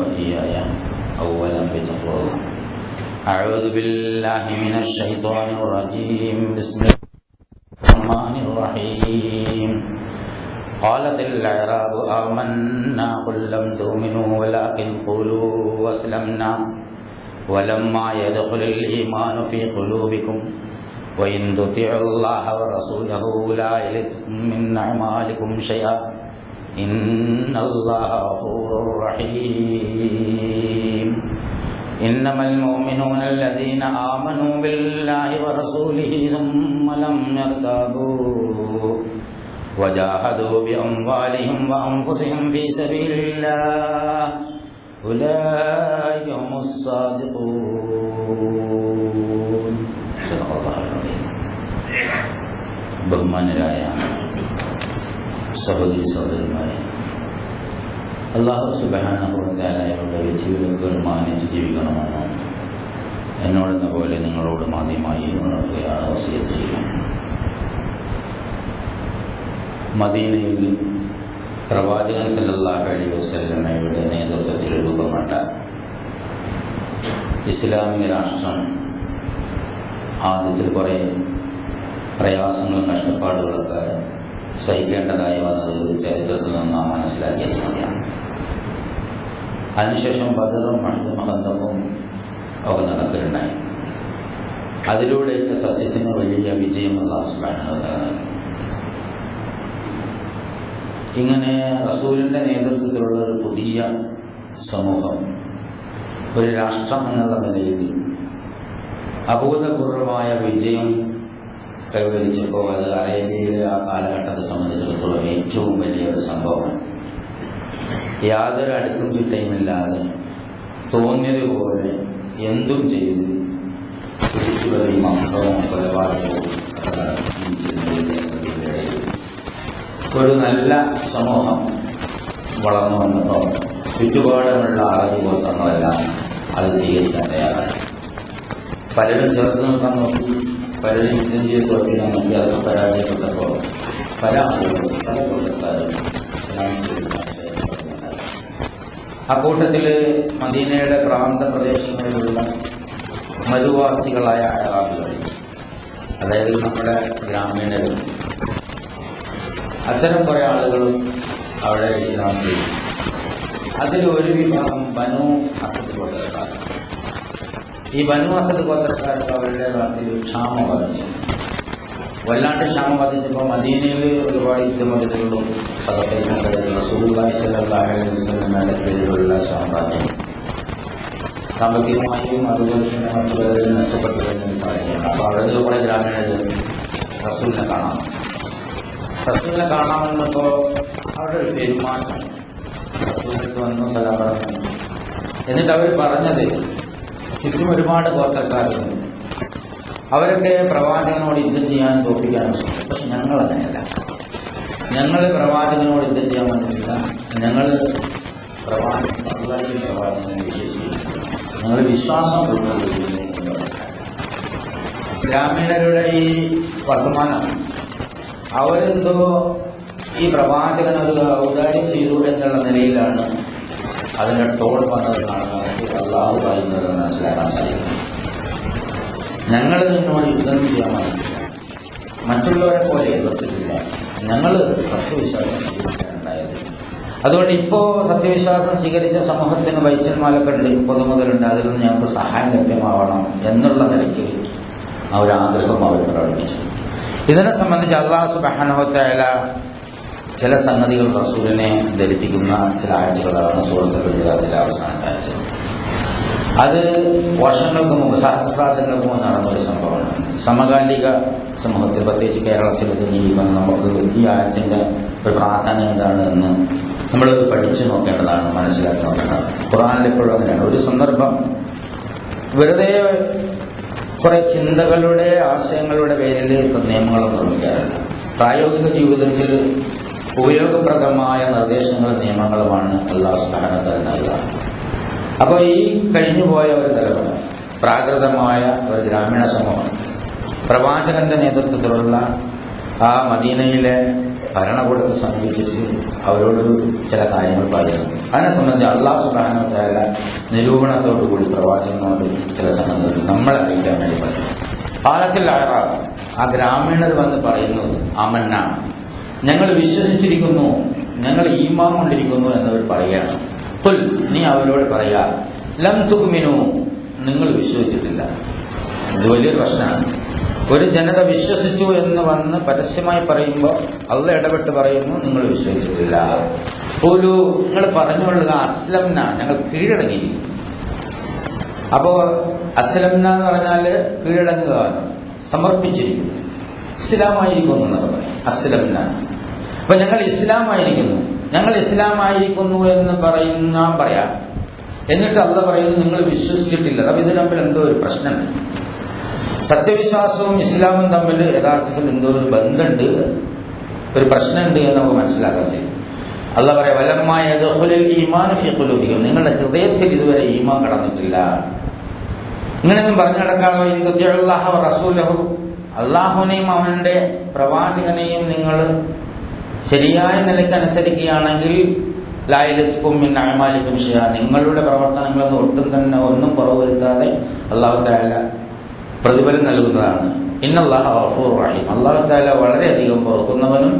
وإياي أولا بتقوى الله. أعوذ بالله من الشيطان الرجيم. بسم الله الرحمن الرحيم. قالت الأعراب آمنا قل لم تؤمنوا ولكن قولوا أسلمنا ولما يدخل الإيمان في قلوبكم وإن تطيعوا الله ورسوله لا يلدكم من أعمالكم شيئا إن الله غفور رحيم. إنما المؤمنون الذين آمنوا بالله ورسوله ثم لم يرتابوا وجاهدوا بأموالهم وأنفسهم في سبيل الله أولئك هم الصادقون. صدق الله العظيم. ബഹുമാനരായ സഹോദരി സഹോദരന്മാരെ, അല്ലാഹു സുബ്ഹാനഹു വ തആലയുടെ വിധിവിലക്കുകൾ മാനിച്ച് ജീവിക്കണമെന്ന് എന്നോടെന്ന പോലെ നിങ്ങളോട് ആദ്യമായി ഉണർത്തുകയാണ് വസിയത്ത് ചെയ്യുക. മദീനയിൽ പ്രവാചകൻ സല്ലല്ലാഹു അലൈഹി വസല്ലമയുടെ നേതൃത്വത്തിൽ രൂപപ്പെട്ട ഇസ്ലാമിക രാഷ്ട്രം ആദ്യത്തിൽ കുറേ പ്രയാസങ്ങളും കഷ്ടപ്പാടുകളൊക്കെ സഹിക്കേണ്ടതായി വന്നത് ചരിത്രത്തിൽ നിന്ന് നാം മനസ്സിലാക്കിയ സംഗതിയാണ്. അതിനുശേഷം ബദറും ഖന്തഖും ഒക്കെ നടക്കുകയുണ്ടായി. അതിലൂടെയൊക്കെ സത്യത്തിന് വലിയ വിജയം അല്ലാഹു സുബ്ഹാനഹു വ തആല. ഇങ്ങനെ റസൂലിൻ്റെ നേതൃത്വത്തിലുള്ള ഒരു പുതിയ സമൂഹം, ഒരു രാഷ്ട്രം എന്നുള്ള നിലയിൽ അഭൂതപൂർവമായ വിജയം കൈവരിച്ചപ്പോൾ അത് അറേബ്യയിലെ ആ കാലഘട്ടത്തെ സംബന്ധിച്ചിടത്തോളം ഏറ്റവും വലിയൊരു സംഭവമാണ്. യാതൊരു അടുക്കും ചിട്ടയുമില്ലാതെ തോന്നിയതുപോലെ എന്തും ചെയ്ത് തിരിച്ചുവരെയും അക്രമവും കൊലപാതകവും ഒരു നല്ല സമൂഹം വളർന്നു വന്നപ്പോൾ ചുറ്റുപാടുമുള്ള അറബി ഗോത്രങ്ങളെല്ലാം അത് സ്വീകരിക്കാൻ തയ്യാറായി. പലരും ചേർത്ത് നിൽക്കാൻ നോക്കി, പലരും യുദ്ധം ചെയ്ത് തോൽക്കാൻ നോക്കി. അതൊക്കെ പരാജയപ്പെട്ടപ്പോൾ പല ആളുകളും പല ഗോത്രക്കാരും അക്കൂട്ടത്തിൽ മദീനയുടെ പ്രാന്തപ്രദേശങ്ങളിലുള്ള മരുവാസികളായ അറബികൾ, അതായത് നമ്മുടെ ഗ്രാമീണരും, അത്തരം കുറേ ആളുകളും അവിടെ ഇസ്ലാം സ്വീകരിച്ചു. അതിൽ ഒരു വിഭാഗം ബനു അസദ് ഗോത്രക്കാർ. ഈ ബനു അസദ് ഗോത്രക്കാർക്ക് അവരുടെ നാട്ടിൽ ക്ഷാമം ബാധിച്ചു. വല്ലാണ്ട് ക്ഷാമം ബാധിച്ചപ്പോൾ മദീനയിൽ ഒരുപാട് യുദ്ധമുതലുകളും റസൂലുള്ളാഹി സ്വല്ലല്ലാഹു അലൈഹി വസല്ലമയുടെ പേരിലുള്ള സാമ്രാജ്യം സാമ്പത്തികമായും അതുപോലെ തന്നെ മറ്റുള്ളവരിൽ മെച്ചപ്പെട്ടു വരുന്ന സാഹചര്യമാണ്. അപ്പോൾ അവിടെ കുറേ ഗ്രാമീണർ റസൂലിനെ കാണാമെന്നപ്പോൾ അവിടെ ഒരു പെരുമാറ്റം. റസൂലിലേക്ക് വന്നു, സലാം പറഞ്ഞു. എന്നിട്ട് അവർ പറഞ്ഞത്, ചുറ്റും ഒരുപാട് ഗോത്രക്കാരുണ്ട്, അവരൊക്കെ പ്രവാചകനോട് യുദ്ധം ചെയ്യാനും തോൽപ്പിക്കാനും ശ്രമിക്കും. പക്ഷെ ഞങ്ങളങ്ങനെയല്ല. ഞങ്ങൾ പ്രവാചകനോട് യുദ്ധം ചെയ്യാൻ വന്നിട്ടില്ല. ഞങ്ങൾ പ്രവാചകനെ വിശ്വസിക്കുന്നു. ഞങ്ങൾ വിശ്വാസം കൊണ്ടുവരുന്നു. ഗ്രാമീണരുടെ ഈ വർത്തമാനം അവരെന്തോ ഈ പ്രവാചകൻ ഒരു ഔദാര്യം ചെയ്തു എന്നുള്ള നിലയിലാണ് അതിൻ്റെ ടോൾ വന്നതെന്നാണ് നമുക്ക് അല്ലാഹു പറയുന്നത് മനസ്സിലാക്കാൻ സാധിക്കുന്നത്. ഞങ്ങൾ നിന്നോട് യുദ്ധം ചെയ്യാൻ പറ്റില്ല, മറ്റുള്ളവരെ പോലെ എതിർത്തിട്ടില്ല. ഞങ്ങൾ സത്യവിശ്വാസം സ്വീകരിക്കാനുണ്ടായത്. അതുകൊണ്ട് ഇപ്പോൾ സത്യവിശ്വാസം സ്വീകരിച്ച സമൂഹത്തിന് വൈദ്യന്മാരൊക്കെ ഉണ്ട്, പൊതുമുതലുണ്ട്, അതിൽ നിന്ന് ഞങ്ങൾക്ക് സഹായം ലഭ്യമാവണം എന്നുള്ള നിലയ്ക്ക് ആ ഒരു ആഗ്രഹം അവർ പ്രകടിപ്പിച്ചു. ഇതിനെ സംബന്ധിച്ച് അല്ലാഹു സുബ്ഹാനഹു വ തആല ചില സംഗതികൾ റസൂലിനെ ധരിപ്പിക്കുന്ന ചില ആഴ്ചകളാണ് സൂറത്തുൽ ഹുജറാത്തിലെ അവസാനത്തെ ആഴ്ച. അത് വർഷങ്ങൾക്ക് മുമ്പ്, സഹസ്രാബ്ദങ്ങൾക്ക് മുമ്പ് നടന്നൊരു സംഭവമാണ്. സമകാലിക സമൂഹത്തിൽ, പ്രത്യേകിച്ച് കേരളത്തിലൊക്കെ ജീവിക്കുന്ന നമുക്ക് ഈ ആഴ്ചൻ്റെ ഒരു പ്രാധാന്യം എന്താണ് എന്ന് നമ്മളത് പഠിച്ചു നോക്കേണ്ടതാണ്, മനസ്സിലാക്കി നോക്കേണ്ടതാണ്. ഖുർആനിൽ എപ്പോഴും അങ്ങനെയാണ്. ഒരു സന്ദർഭം വെറുതെ കുറെ ചിന്തകളുടെ ആശയങ്ങളുടെ പേരിൽ നിയമങ്ങളും നിർമ്മിക്കാറുണ്ട്. പ്രായോഗിക ജീവിതത്തിൽ ഉപയോഗപ്രദമായ നിർദ്ദേശങ്ങളും നിയമങ്ങളുമാണ് അല്ലാഹു സുബ്ഹാനഹു വ തആല നൽകുക. അപ്പോൾ ഈ കഴിഞ്ഞുപോയ ഒരു തലമുറ, പ്രാകൃതമായ ഒരു ഗ്രാമീണ സമൂഹം പ്രവാചകന്റെ നേതൃത്വത്തിലുള്ള ആ മദീനയിലെ ഭരണകൂടത്തെ സമീപിച്ചിട്ട് അവരോട് ചില കാര്യങ്ങൾ പറയുന്നു. അതിനെ സംബന്ധിച്ച് അല്ലാഹു സുബ്ഹാനഹു വ തആല നിരൂപണത്തോടുകൂടി പ്രവാചകനോട് ചില സംഗതികൾ നമ്മളെ അറിയിക്കാൻ വേണ്ടി പറയുന്നു. ഖാലത്തിൽ അഅറാബ്, ആ ഗ്രാമീണർ വന്ന് പറയുന്നത് ആമന്ന, ഞങ്ങൾ വിശ്വസിച്ചിരിക്കുന്നു, ഞങ്ങൾ ഈമാൻ കൊണ്ടിരിക്കുന്നു എന്നവർ പറയുകയാണ്. ഖുൽ, നീ അവരോട് പറയാ, ലം തുഅ്മിനൂ, നിങ്ങൾ വിശ്വസിച്ചിട്ടില്ല. ഇത് വലിയൊരു പ്രശ്നമാണ്. ഒരു ജനത വിശ്വസിച്ചു എന്ന് വന്ന് പരസ്യമായി പറയുമ്പോൾ അള്ളാഹ് ഇടപെട്ട് പറയുന്നു, നിങ്ങൾ വിശ്വസിച്ചിട്ടില്ല. ഒരു നിങ്ങൾ പറഞ്ഞുകൊള്ളുക, അസ്ലംന, ഞങ്ങൾ കീഴടങ്ങിയിരിക്കുന്നു. അപ്പോ അസ്ലംന എന്ന് പറഞ്ഞാൽ കീഴടങ്ങുക, സമർപ്പിച്ചിരിക്കുന്നു, ഇസ്ലാമായിരിക്കുന്നു എന്നൊക്കെ പറയും. അസ്ലംന, അപ്പൊ ഞങ്ങൾ ഇസ്ലാമായിരിക്കുന്നു, ഞങ്ങൾ ഇസ്ലാമായിരിക്കുന്നു എന്ന് പറയാം. എന്നിട്ട് അള്ളാഹ് പറയുന്നു നിങ്ങൾ വിശ്വസിച്ചിട്ടില്ല. അപ്പൊ ഇത് തമ്മിൽ എന്തോ ഒരു പ്രശ്നമുണ്ട്. സത്യവിശ്വാസവും ഇസ്ലാമും തമ്മിൽ യഥാർത്ഥത്തിൽ എന്തോ ഒരു ബന്ധമുണ്ട്, ഒരു പ്രശ്നമുണ്ട് എന്ന് നമുക്ക് മനസ്സിലാക്കാൻ കഴിയും. അള്ളാഹ് പറയാം, വലമ്മായ യദ്ഖുലുൽ ഈമാനു ഫീ ഖുലൂബിഹിം, നിങ്ങളുടെ ഹൃദയത്തിൽ ഇതുവരെ ഈമാൻ കടന്നിട്ടില്ല. ഇങ്ങനെയൊന്നും പറഞ്ഞു നടക്കാതെ ഇൻ തുതിഉല്ലാഹ വ റസൂലഹു, അള്ളാഹുവിനെയും അവന്റെ പ്രവാചകനെയും നിങ്ങൾ ശരിയായ നിലയ്ക്ക് അനുസരിക്കുകയാണെങ്കിൽ ലാ യൽതുകും മിൻ അഅമാലികും ഷൈഅ, നിങ്ങളുടെ പ്രവർത്തനങ്ങളൊന്നും ഒട്ടും തന്നെ ഒന്നും കുറവ് വരുത്താതെ അല്ലാഹു തആല പ്രതിഫലം നൽകുന്നതാണ്. ഇന്നല്ലാഹ ഗഫൂറുർ റഹീം, അല്ലാഹു തആല വളരെയധികം പൊറുക്കുന്നവനും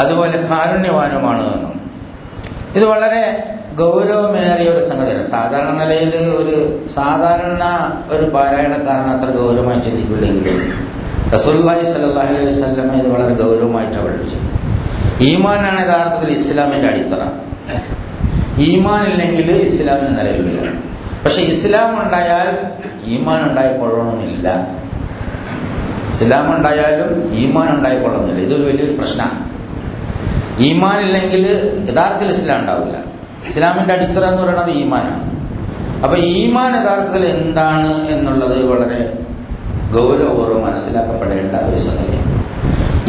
അതുപോലെ കാരുണ്യവാനുമാണ് എന്നും. ഇത് വളരെ ഗൗരവമേറിയ ഒരു സംഗതിയാണ്. സാധാരണ നിലയിൽ ഒരു പാരായണക്കാരൻ അത്ര ഗൗരവമായി ചിന്തിക്കില്ലെങ്കിൽ റസൂലുള്ളാഹി സ്വല്ലല്ലാഹു അലൈഹി വസല്ലം ഇത് വളരെ ഗൗരവമായിട്ടാണ് പഠിപ്പിച്ചത്. ഈമാനാണ് യഥാർത്ഥത്തിൽ ഇസ്ലാമിന്റെ അടിത്തറ. ഈമാൻ ഇല്ലെങ്കിൽ ഇസ്ലാമിന് നിലവില്ല. പക്ഷെ ഇസ്ലാം ഉണ്ടായാൽ ഈമാൻ ഉണ്ടായിക്കൊള്ളണമെന്നില്ല. ഇസ്ലാം ഉണ്ടായാലും ഈമാൻ ഉണ്ടായിക്കൊള്ളണമെന്നില്ല. ഇതൊരു വലിയൊരു പ്രശ്നമാണ്. ഈമാൻ ഇല്ലെങ്കിൽ യഥാർത്ഥത്തിൽ ഇസ്ലാം ഉണ്ടാവില്ല. ഇസ്ലാമിന്റെ അടിത്തറ എന്ന് പറയുന്നത് ഈമാനാണ്. അപ്പൊ ഈമാൻ യഥാർത്ഥത്തിൽ എന്താണ് എന്നുള്ളത് വളരെ ഗൗരവപൂർവ്വം മനസ്സിലാക്കപ്പെടേണ്ട ഒരു സംഗതിയാണ്.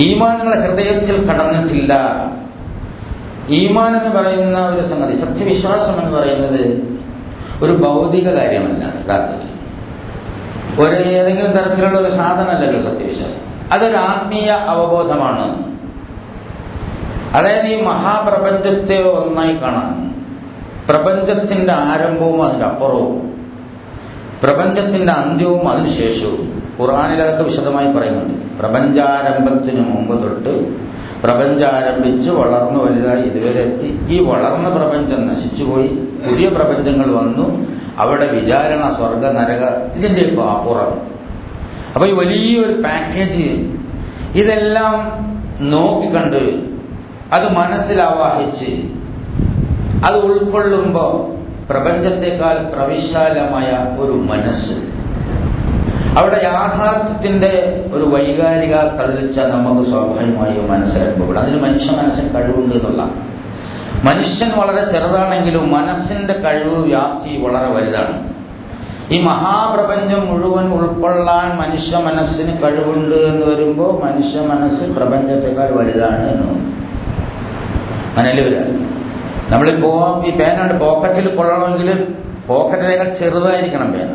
ഈമാൻ നിങ്ങളുടെ ഹൃദയത്തിൽ കടന്നിട്ടില്ല. ഈമാൻ എന്ന് പറയുന്ന ഒരു സംഗതി, സത്യവിശ്വാസം എന്ന് പറയുന്നത് ഒരു ഭൗതിക കാര്യമല്ല. യഥാർത്ഥത്തിൽ ഏതെങ്കിലും തരത്തിലുള്ള ഒരു സാധനമല്ലല്ലോ സത്യവിശ്വാസം. അതൊരു ആത്മീയ അവബോധമാണ്. അതായത് ഈ മഹാപ്രപഞ്ചത്തെ ഒന്നായി കാണാൻ, പ്രപഞ്ചത്തിന്റെ ആരംഭവും അതിന്റെ അപ്പുറവും, പ്രപഞ്ചത്തിന്റെ അന്ത്യവും അതിനുശേഷവും ഖുർആനിൽ അതൊക്കെ വിശദമായി പറയുന്നുണ്ട്. പ്രപഞ്ചാരംഭത്തിന് മുമ്പ് തൊട്ട് പ്രപഞ്ചാരംഭിച്ച് വളർന്നു വലുതായി ഇതുവരെ എത്തി. ഈ വളർന്ന പ്രപഞ്ചം നശിച്ചുപോയി, പുതിയ പ്രപഞ്ചങ്ങൾ വന്നു, അവിടെ വിചാരണ, സ്വർഗ, നരക, ഇതിന്റെയൊക്കെ അപ്പുറം. അപ്പൊ ഈ വലിയൊരു പാക്കേജ് ഇതെല്ലാം നോക്കിക്കണ്ട് അത് മനസ്സിലാവാഹിച്ച് അത് ഉൾക്കൊള്ളുമ്പോൾ പ്രപഞ്ചത്തെക്കാൾ പ്രവിശാലമായ ഒരു മനസ്സ്, അവിടെ യാഥാർത്ഥ്യത്തിന്റെ ഒരു വൈകാരിക തള്ളിച്ച നമുക്ക് സ്വാഭാവികമായും മനസ്സിലാക്കപ്പെടും. അതിന് മനുഷ്യ മനസ്സിന് കഴിവുണ്ട് എന്നുള്ള. മനുഷ്യൻ വളരെ ചെറുതാണെങ്കിലും മനസ്സിന്റെ കഴിവ്, വ്യാപ്തി വളരെ വലുതാണ്. ഈ മഹാപ്രപഞ്ചം മുഴുവൻ ഉൾക്കൊള്ളാൻ മനുഷ്യ മനസ്സിന് കഴിവുണ്ട് എന്ന് വരുമ്പോൾ മനുഷ്യ മനസ്സ് പ്രപഞ്ചത്തെക്കാൾ വലുതാണ് എന്ന്. അങ്ങനെയല്ലേ വരിക. നമ്മളിപ്പോ ഈ പേന പോക്കറ്റിൽ കൊള്ളണമെങ്കിൽ പോക്കറ്റിനേക്കാൾ ചെറുതായിരിക്കണം പേന.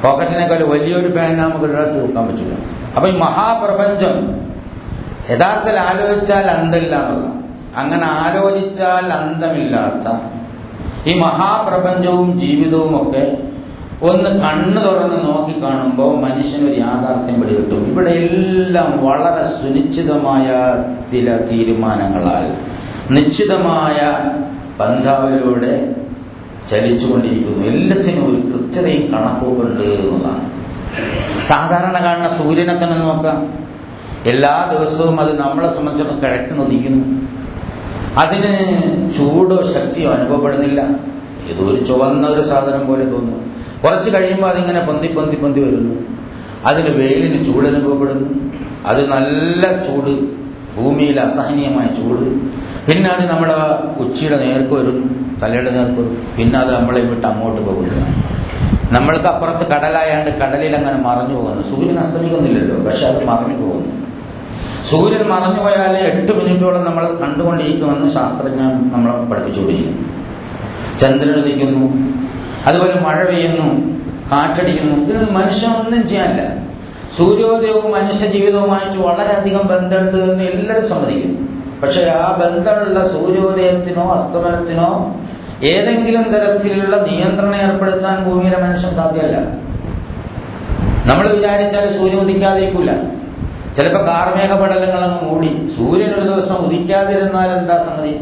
പോക്കറ്റിനേക്കാൾ വലിയൊരു പേന നമുക്ക് ഇടത്ത് വെക്കാൻ പറ്റില്ല. അപ്പൊ ഈ മഹാപ്രപഞ്ചം യഥാർത്ഥത്തിൽ ആലോചിച്ചാൽ അന്തമില്ല എന്നുള്ള, അങ്ങനെ ആലോചിച്ചാൽ അന്തമില്ലാത്ത ഈ മഹാപ്രപഞ്ചവും ജീവിതവും ഒക്കെ ഒന്ന് കണ്ണു തുറന്ന് നോക്കിക്കാണുമ്പോൾ മനുഷ്യനൊരു യാഥാർത്ഥ്യം പിടികിട്ടും. ഇവിടെ എല്ലാം വളരെ സുനിശ്ചിതമായ ചില തീരുമാനങ്ങളാൽ, നിശ്ചിതമായ പന്ഥാവിലൂടെ ചലിച്ചുകൊണ്ടിരിക്കുന്നു. എല്ലാത്തിനും ഒരു കൃത്യതയും കണക്കുണ്ട് എന്നുള്ളതാണ്. സാധാരണ കാണുന്ന സൂര്യനെ തന്നെ നോക്കാം. എല്ലാ ദിവസവും അത് നമ്മളെ സംബന്ധിച്ചൊക്കെ കിഴക്കുന്നുദിക്കുന്നു. അതിന് ചൂടോ ശക്തിയോ അനുഭവപ്പെടുന്നില്ല. ഏതോ ഒരു ചുവന്ന ഒരു സാധനം പോലെ തോന്നുന്നു. കുറച്ച് കഴിയുമ്പോൾ അതിങ്ങനെ പൊന്തി വരുന്നു. അതിന് വെയിലിന് ചൂട് അനുഭവപ്പെടുന്നു. അത് നല്ല ചൂട്, ഭൂമിയിൽ അസഹനീയമായ ചൂട്. പിന്നെ അത് നമ്മുടെ ഉച്ചിയുടെ നേർക്ക് വരുന്നു, തലയുടെ നേർക്ക് വരും. പിന്നെ അത് നമ്മളെ വിട്ട് അങ്ങോട്ട് പോകുന്നു. നമ്മൾക്ക് അപ്പുറത്ത് കടലായാണ്ട് കടലിൽ അങ്ങനെ മറഞ്ഞു പോകുന്നു. സൂര്യൻ അസ്തമിക്കുന്നില്ലല്ലോ, പക്ഷെ അത് മറഞ്ഞു പോകുന്നു. സൂര്യൻ മറഞ്ഞു പോയാൽ 8 മിനിറ്റോളം നമ്മൾ കണ്ടുകൊണ്ടിരിക്കുമെന്ന് ശാസ്ത്രജ്ഞൻ നമ്മളെ പഠിപ്പിച്ചുകൊണ്ടിരിക്കുന്നു. ചന്ദ്രൻ ഉദിക്കുന്നു, അതുപോലെ മഴ പെയ്യുന്നു, കാറ്റടിക്കുന്നു. ഇതിനൊന്നും മനുഷ്യൻ ഒന്നും ചെയ്യാനില്ല. സൂര്യോദയവും മനുഷ്യ ജീവിതവുമായിട്ട് വളരെയധികം ബന്ധമുണ്ട് എന്ന് എല്ലാവരും സമ്മതിക്കും. പക്ഷെ ആ ബന്ധമുള്ള സൂര്യോദയത്തിനോ അസ്തമനത്തിനോ ഏതെങ്കിലും തരത്തിലുള്ള നിയന്ത്രണം ഏർപ്പെടുത്താൻ ഭൂമിയിലെ മനുഷ്യൻ സാധ്യമല്ല. നമ്മൾ വിചാരിച്ചാൽ സൂര്യൻ ഉദിക്കാതിരിക്കില്ല. ചിലപ്പോൾ കാർമേഘ പടലങ്ങളങ്ങ് മൂടി സൂര്യൻ ഒരു ദിവസം ഉദിക്കാതിരുന്നാൽ എന്താ സംഗതി?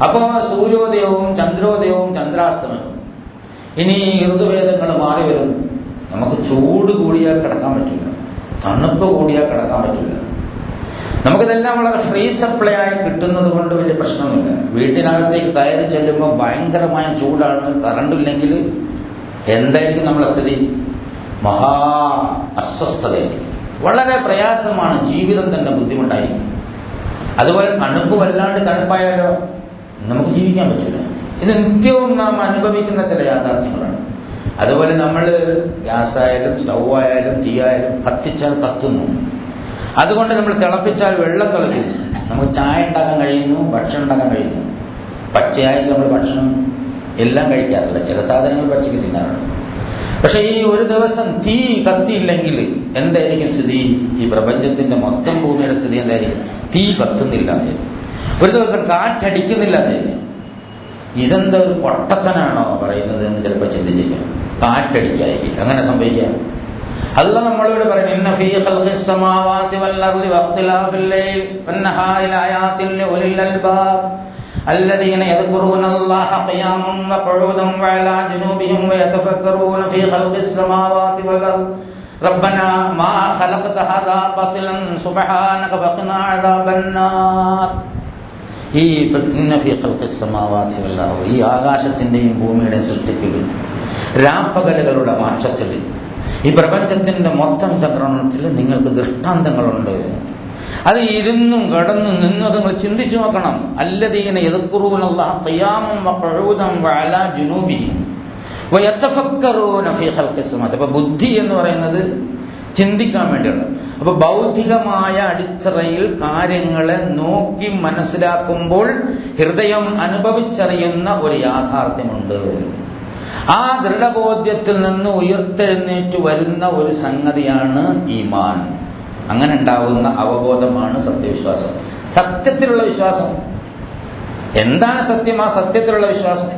അപ്പോ സൂര്യോദയവും ചന്ദ്രോദയവും ചന്ദ്രാസ്തമനവും. ഇനി ഋതുഭേദങ്ങൾ മാറി വരുന്നു. നമുക്ക് ചൂട് കൂടിയാൽ കിടക്കാൻ പറ്റില്ല, തണുപ്പ് കൂടിയാൽ കിടക്കാൻ പറ്റില്ല. നമുക്കിതെല്ലാം വളരെ ഫ്രീ സപ്ലൈ ആയി കിട്ടുന്നത് കൊണ്ട് വലിയ പ്രശ്നമൊന്നുമില്ല. വീട്ടിനകത്തേക്ക് കയറി ചെല്ലുമ്പോൾ ഭയങ്കരമായ ചൂടാണ്, കറണ്ടില്ലെങ്കിൽ എന്തായിരിക്കും നമ്മളെ സ്ഥിതി? മഹാ അസ്വസ്ഥതയായിരിക്കും, വളരെ പ്രയാസമാണ്, ജീവിതം തന്നെ ബുദ്ധിമുട്ടായിരിക്കും. അതുപോലെ തണുപ്പ് വല്ലാണ്ട് തണുപ്പായാലോ നമുക്ക് ജീവിക്കാൻ പറ്റില്ല. ഇത് നിത്യവും നാം അനുഭവിക്കുന്ന ചില യാഥാർത്ഥ്യങ്ങളാണ്. അതുപോലെ നമ്മൾ ഗ്യാസായാലും സ്റ്റൗ ആയാലും തീയായാലും കത്തിച്ചാൽ കത്തുന്നു. അതുകൊണ്ട് നമ്മൾ തിളപ്പിച്ചാൽ വെള്ളം തിളയ്ക്കുന്നു. നമുക്ക് ചായ ഉണ്ടാക്കാൻ കഴിയുന്നു, ഭക്ഷണം ഉണ്ടാക്കാൻ കഴിയുന്നു. പച്ചയായിട്ട് നമ്മൾ ഭക്ഷണം എല്ലാം കഴിക്കാറില്ല, ചില സാധനങ്ങൾ പച്ചയ്ക്ക് തിന്നാറുണ്ട്. പക്ഷെ ഈ ഒരു ദിവസം തീ കത്തിയില്ലെങ്കിൽ എന്തായിരിക്കും സ്ഥിതി? ഈ പ്രപഞ്ചത്തിന്റെ മൊത്തം ഭൂമിയുടെ സ്ഥിതി എന്തായിരിക്കും? തീ കത്തുന്നില്ല എന്നായിരിക്കും. ഒരു ദിവസം കാറ്റടിക്കുന്നില്ല എന്നായിരിക്കും. ഇതെന്താ ഒരു പൊട്ടത്തനാണോ പറയുന്നത് എന്ന് ചിലപ്പോൾ ചിന്തിച്ചേക്കാം. കാറ്റടിക്കായിരിക്കും അങ്ങനെ സംഭവിക്കാം. അല്ലാഹ് നമ്മളോട് പറയുന്നു, ഇന്ന ഫീ ഖൽഖിസ് സമാവാതി വൽ അർളി വഖ്തിലാഫിൽ ലൈൽ വന്നഹാരി ലആയാതിൻ ലിഉലിൽ അൽബാബ് الذين يذكرون الله قياما وقعودا وعلى جنوبهم ويتفكرون في خلق السماوات والأرض ربنا ما خلقت هذا باطلا سبحانك فقنا عذاب النار. ഈ ഇന്ന ഫീ ഖൽഖിസ് സമാവാതി വൽ അർള്, ഈ ആകാശത്തിന്റെയും ഭൂമിയുടെയും സൃഷ്ടിപ്പിൽ, രാപ്പകലുകളുടെ മാറ്റത്തിൽ, ഈ പ്രപഞ്ചത്തിന്റെ മൊത്തം ചക്രണത്തിൽ നിങ്ങൾക്ക് ദൃഷ്ടാന്തങ്ങളുണ്ട്. അത് ഇരുന്നും കിടന്നും നിന്നൊക്കെ നിങ്ങൾ ചിന്തിച്ചു നോക്കണം. അല്ലദീന യദ്കുറൂനല്ലാഹ ഖിയാമൻ വഖുഊദൻ വഅലാ ജുനൂബിഹിം വയതഫക്കറൂന ഫീ ഖൽഖിസ് സമാവാതി. അപ്പോൾ ബുദ്ധി എന്ന് പറയുന്നത് ചിന്തിക്കാൻ വേണ്ടിയുള്ള, അപ്പൊ ബൗദ്ധികമായ അടിത്തറയിൽ കാര്യങ്ങളെ നോക്കി മനസ്സിലാക്കുമ്പോൾ ഹൃദയം അനുഭവിച്ചറിയുന്ന ഒരു യാഥാർത്ഥ്യമുണ്ട്. ആ ദൃഢബോധ്യത്തിൽ നിന്ന് ഉയർത്തെഴുന്നേറ്റ് വരുന്ന ഒരു സംഗതിയാണ് ഈമാൻ. അങ്ങനെ ഉണ്ടാകുന്ന അവബോധമാണ് സത്യവിശ്വാസം, സത്യത്തിലുള്ള വിശ്വാസം. എന്താണ് സത്യം? ആ സത്യത്തിലുള്ള വിശ്വാസം.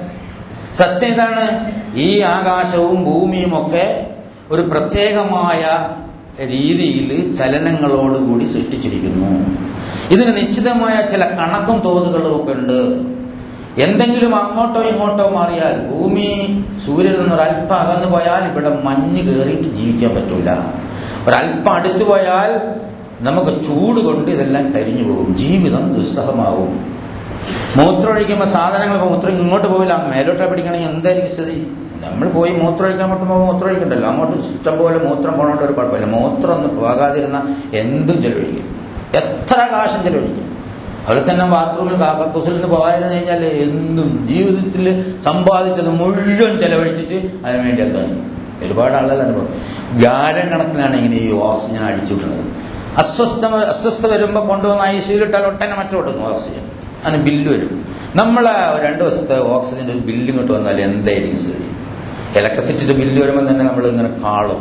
സത്യം ഇതാണ്, ഈ ആകാശവും ഭൂമിയും ഒക്കെ ഒരു പ്രത്യേകമായ രീതിയിൽ ചലനങ്ങളോടുകൂടി സൃഷ്ടിച്ചിരിക്കുന്നു. ഇതിന് നിശ്ചിതമായ ചില കണക്കും തോതുകളും ഒക്കെ ഉണ്ട്. എന്തെങ്കിലും അങ്ങോട്ടോ ഇങ്ങോട്ടോ മാറിയാൽ, ഭൂമി സൂര്യനിൽ നിന്ന് ഒരല്പം അകന്നു പോയാൽ ഇവിടെ മഞ്ഞ് കയറിയിട്ട് ജീവിക്കാൻ പറ്റൂല. ഒരല്പം അടുത്തു പോയാൽ നമുക്ക് ചൂട് കൊണ്ട് ഇതെല്ലാം കരിഞ്ഞു പോകും, ജീവിതം ദുസ്സഹമാവും. മൂത്രമൊഴിക്കുമ്പോൾ സാധനങ്ങൾ മൂത്രം ഇങ്ങോട്ട് പോവില്ല, മേലോട്ട് പിടിക്കണമെങ്കിൽ എന്തായിരിക്കും സ്ഥിതി? നമ്മൾ പോയി മൂത്രമൊഴിക്കാൻ പറ്റുമ്പോൾ മൂത്രമൊഴിക്കണ്ടല്ലോ, അങ്ങോട്ട് ഇഷ്ടം പോലെ മൂത്രം പോകേണ്ട ഒരു കുഴപ്പമില്ല. മൂത്രം ഒന്ന് പോകാതിരുന്ന എന്തും ചെലവഴിക്കും, എത്ര കാശം ചെലവഴിക്കും. അതുപോലെ തന്നെ ബാത്റൂമിൽ കക്കൂസിൽ നിന്ന് പോകാതിരുന്നു കഴിഞ്ഞാൽ എന്തും ജീവിതത്തിൽ സമ്പാദിച്ചത് മുഴുവൻ ചെലവഴിച്ചിട്ട് അതിനു വേണ്ടി അധ്വാനിക്കും. ഒരുപാട് ആളുകൾ അനുഭവം. വ്യാഴം കണക്കിനാണ് ഇങ്ങനെ ഈ ഓക്സിജൻ അടിച്ചു വിട്ടുന്നത്. അസ്വസ്ഥ വരുമ്പോൾ കൊണ്ടുവന്ന് ഐസിയിലിട്ടാൽ ഒട്ടനെ മറ്റു കൊടുക്കും ഓക്സിജൻ, അതിന് ബില്ല് വരും. നമ്മൾ 2 ദിവസത്തെ ഓക്സിജന്റെ ഒരു ബില്ല് ഇങ്ങോട്ട് വന്നാൽ എന്തായിരിക്കും സ്ഥിതി? ഇലക്ട്രിസിറ്റിയുടെ ബില്ല് വരുമ്പോൾ തന്നെ നമ്മൾ ഇങ്ങനെ കാളും.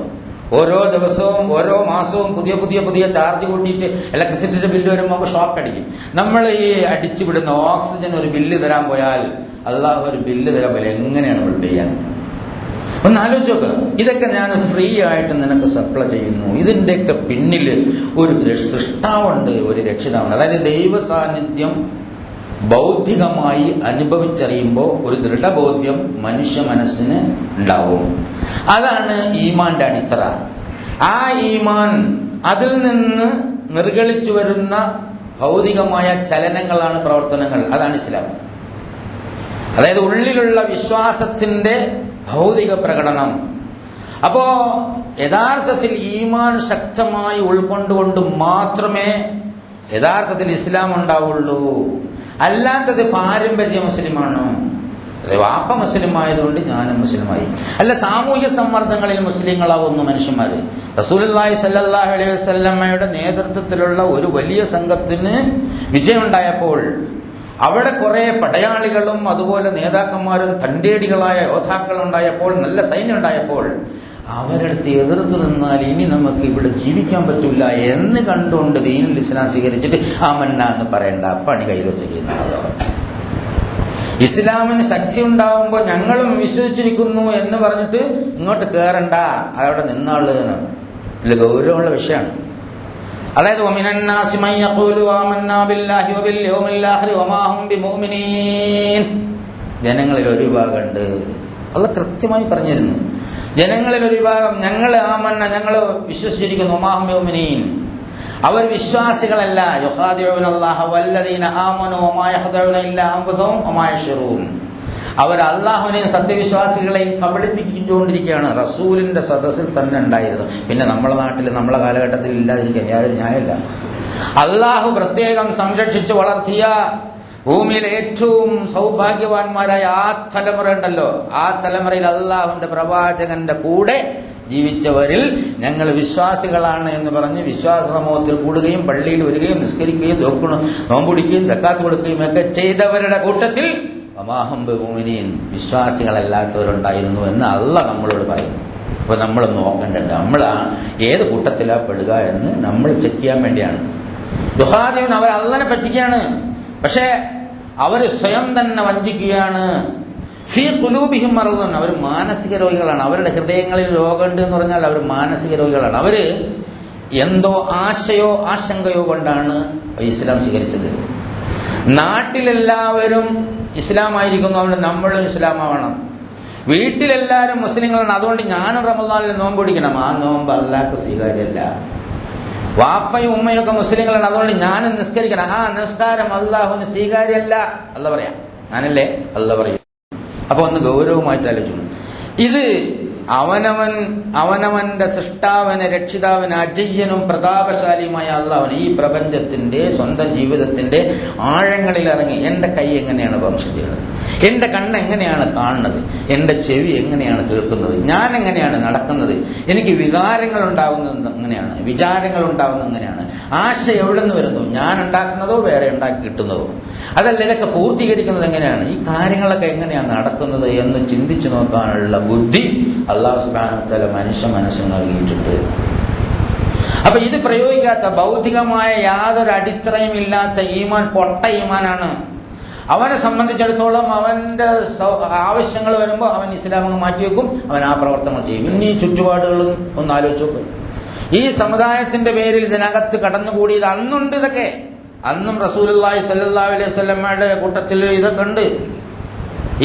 ഓരോ ദിവസവും ഓരോ മാസവും പുതിയ ചാർജ് കൂട്ടിയിട്ട് ഇലക്ട്രിസിറ്റിയുടെ ബില്ല് വരുമ്പോൾ നമുക്ക് ഷോക്ക് അടിക്കും. നമ്മൾ ഈ അടിച്ചു വിടുന്ന ഓക്സിജൻ ഒരു ബില്ല് തരാൻ പോയാൽ, അള്ളാഹു ഒരു ബില്ല് തരാൻ പോയാൽ എങ്ങനെയാണ് നമ്മൾ ചെയ്യാൻ? ഒന്ന് ആലോചിച്ച് നോക്കുക. ഇതൊക്കെ ഞാൻ ഫ്രീ ആയിട്ട് നിനക്ക് സപ്ലൈ ചെയ്യുന്നു. ഇതിന്റെയൊക്കെ പിന്നിൽ ഒരു സൃഷ്ടാവുണ്ട്, ഒരു രക്ഷിതാവുണ്ട്. അതായത് ദൈവ സാന്നിധ്യം ബൗദ്ധികമായി അനുഭവിച്ചറിയുമ്പോൾ ഒരു ദൃഢബോധ്യം മനുഷ്യ മനസ്സിന് ഉണ്ടാവും. അതാണ് ഈമാന്റെ അടിത്തറ. ആ ഈമാൻ, അതിൽ നിന്ന് നിർഗളിച്ചു വരുന്ന ഭൗതികമായ ചലനങ്ങളാണ് പ്രവർത്തനങ്ങൾ. അതാണ് ഇസ്ലാം. അതായത് ഉള്ളിലുള്ള വിശ്വാസത്തിന്റെ ഭൗതിക പ്രകടനം. അപ്പോ യഥാർത്ഥത്തിൽ ഈമാൻ ശക്തമായി ഉൾക്കൊണ്ടുകൊണ്ട് മാത്രമേ യഥാർത്ഥത്തിൽ ഇസ്ലാം ഉണ്ടാവുള്ളൂ. അല്ലാത്തത് പാരമ്പര്യ മുസ്ലിമാണ്. വാപ്പ മുസ്ലിം ആയതുകൊണ്ട് ഞാനും മുസ്ലിമായി. അല്ല, സാമൂഹ്യ സമ്മർദ്ദങ്ങളിൽ മുസ്ലിങ്ങളാവുന്നു മനുഷ്യന്മാര്. റസൂലുള്ളാഹി സ്വല്ലല്ലാഹു അലൈഹി വസല്ലമയുടെ നേതൃത്വത്തിലുള്ള ഒരു വലിയ സംഘത്തിന് വിജയമുണ്ടായപ്പോൾ, അവിടെ കുറെ പടയാളികളും അതുപോലെ നേതാക്കന്മാരും തന്റേടികളായ യോദ്ധാക്കൾ ഉണ്ടായപ്പോൾ, നല്ല സൈന്യം ഉണ്ടായപ്പോൾ, അവരടുത്ത് എതിർത്ത് നിന്നാൽ ഇനി നമുക്ക് ഇവിടെ ജീവിക്കാൻ പറ്റില്ല എന്ന് കണ്ടുകൊണ്ട് ദീനുൽ ഇസ്ലാം സ്വീകരിച്ചിട്ട് ആമന്ന എന്ന് പറയണ്ട, പണി കയ്യിൽ വെച്ച് ചെയ്യുന്ന ഇസ്ലാമിന് ശക്തി ഉണ്ടാവുമ്പോൾ ഞങ്ങളും വിശ്വസിച്ചിരിക്കുന്നു എന്ന് പറഞ്ഞിട്ട് ഇങ്ങോട്ട് കയറണ്ട, അവിടെ നിന്നാളുകയാണ്. ഇതിൽ ഗൗരവമുള്ള വിഷയമാണ്. അതായത് ജനങ്ങളിൽ ഒരു വിഭാഗമുണ്ട്, അള്ളാഹ് കൃത്യമായി പറഞ്ഞിരുന്നു. ജനങ്ങളിൽ ഒരു വിഭാഗം ഞങ്ങൾ വിശ്വസിച്ചിരിക്കുന്നു, ഒമാഹും ബിമുഅ്മിനീൻ, അവർ വിശ്വാസികളല്ല. അവർ അള്ളാഹുവിനെയും സത്യവിശ്വാസികളെയും കബളിപ്പിച്ചുകൊണ്ടിരിക്കുകയാണ്. റസൂലിന്റെ സദസ്സിൽ തന്നെ ഉണ്ടായിരുന്നു. പിന്നെ നമ്മുടെ നാട്ടിൽ നമ്മളെ കാലഘട്ടത്തിൽ ഇല്ലാതിരിക്കാൻ യാതൊരു ന്യായമില്ല. അള്ളാഹു പ്രത്യേകം സംരക്ഷിച്ചു വളർത്തിയ ഭൂമിയിലെ ഏറ്റവും സൗഭാഗ്യവാന്മാരായ ആ തലമുറ ഉണ്ടല്ലോ, ആ തലമുറയിൽ അള്ളാഹുവിന്റെ പ്രവാചകന്റെ കൂടെ ജീവിച്ചവരിൽ ഞങ്ങൾ വിശ്വാസികളാണ് എന്ന് പറഞ്ഞ് വിശ്വാസ സമൂഹത്തിൽ കൂടുകയും പള്ളിയിൽ വരികയും നിസ്കരിക്കുകയും നോമ്പുടിക്കുകയും സക്കാത്ത് കൊടുക്കുകയും ഒക്കെ ചെയ്തവരുടെ കൂട്ടത്തിൽ വമാഹും ബിമുഅ്മിനീൻ, വിശ്വാസികളല്ലാത്തവരുണ്ടായിരുന്നു എന്ന് അള്ളാഹ് നമ്മളോട് പറയുന്നു. അപ്പൊ നമ്മൾ നോക്കേണ്ടത് നമ്മൾ ഏത് കൂട്ടത്തിലാണ് പെടുക എന്ന് നമ്മൾ ചെക്ക് ചെയ്യാൻ വേണ്ടിയാണ്. യുഹാദിൻ അവർ അള്ളാഹിനെ പറ്റിക്കുകയാണ്, പക്ഷെ അവർ സ്വയം തന്നെ വഞ്ചിക്കുകയാണ്. ഫീ ഖുലൂബിഹിം മറദുൻ, അവർ മാനസിക രോഗികളാണ്. അവരുടെ ഹൃദയങ്ങളിൽ രോഗമുണ്ട് എന്ന് പറഞ്ഞാൽ അവർ മാനസിക രോഗികളാണ്. അവര് എന്തോ ആശങ്കയോ കൊണ്ടാണ് ഇസ്ലാം സ്വീകരിച്ചത്. നാട്ടിലെല്ലാവരും ഇസ്ലാമായിരിക്കുന്നു, അതുകൊണ്ട് നമ്മളും ഇസ്ലാമാവണം. വീട്ടിലെല്ലാവരും മുസ്ലിങ്ങളാണ്, അതുകൊണ്ട് ഞാനും റമദാനിൽ നോമ്പ് പിടിക്കണം. ആ നോമ്പ് അല്ലാഹ്ക്ക് സ്വീകാര്യമല്ല. വാപ്പയും ഉമ്മയൊക്കെ മുസ്ലിങ്ങളാണ്, അതുകൊണ്ട് ഞാനും നിസ്കരിക്കണം. ആ നിസ്കാരം അല്ലാഹുവിന് സ്വീകാര്യമല്ല. അല്ലാഹ് പറയാം, ഞാനല്ലേ അല്ലാഹ് പറയും. അപ്പൊ ഒന്ന് ഗൗരവമായിട്ട് ആലോചിച്ചു. ഇത് അവനവന്റെ സൃഷ്ടാവിന് രക്ഷിതാവിന് അജയ്യനും പ്രതാപശാലിയുമായ അള്ളാഹുവിന് ഈ പ്രപഞ്ചത്തിന്റെ സ്വന്തം ജീവിതത്തിന്റെ ആഴങ്ങളിൽ ഇറങ്ങി എന്റെ കൈ എങ്ങനെയാണ് വംശം ചെയ്യുന്നത്, എന്റെ കണ്ണ് എങ്ങനെയാണ് കാണുന്നത്, എന്റെ ചെവി എങ്ങനെയാണ് കേൾക്കുന്നത്, ഞാൻ എങ്ങനെയാണ് നടക്കുന്നത്, എനിക്ക് വികാരങ്ങൾ ഉണ്ടാകുന്നത് എങ്ങനെയാണ്, വിചാരങ്ങൾ ഉണ്ടാകുന്നത് എങ്ങനെയാണ്, ആശ എവിടെ നിന്ന് വരുന്നു, ഞാൻ ഉണ്ടാക്കുന്നതോ വേറെ ഉണ്ടാക്കി കിട്ടുന്നതോ, അതല്ല ഇതൊക്കെ പൂർത്തീകരിക്കുന്നത് എങ്ങനെയാണ്, ഈ കാര്യങ്ങളൊക്കെ എങ്ങനെയാണ് നടക്കുന്നത് എന്ന് ചിന്തിച്ചു നോക്കാനുള്ള ബുദ്ധി അല്ലാഹു സുബ്ഹാനഹു വ തആല മനുഷ്യ മനസ്സിന് നൽകിയിട്ടുണ്ട്. അപ്പൊ ഇത് പ്രയോഗിക്കാത്ത ഭൗതികമായ യാതൊരു അടിത്തറയും ഇല്ലാത്ത ഈമാൻ പൊട്ട ഈമാനാണ്. അവനെ സംബന്ധിച്ചിടത്തോളം അവന്റെ ആവശ്യങ്ങൾ വരുമ്പോൾ അവൻ ഇസ്ലാം മാറ്റിവെക്കും, അവൻ ആ പ്രവർത്തനങ്ങൾ ചെയ്യും. ഇനി ചുറ്റുപാടുകളും ഒന്ന് ആലോചിച്ച് നോക്കും. ഈ സമുദായത്തിന്റെ പേരിൽ ഇതിനകത്ത് കടന്നുകൂടിയത് അന്നുണ്ട്. ഇതൊക്കെ അന്നും റസൂലുള്ളാഹി സ്വല്ലല്ലാഹു അലൈഹി വസല്ലമയുടെ കൂട്ടത്തിൽ ഇതൊക്കെ ഉണ്ട്.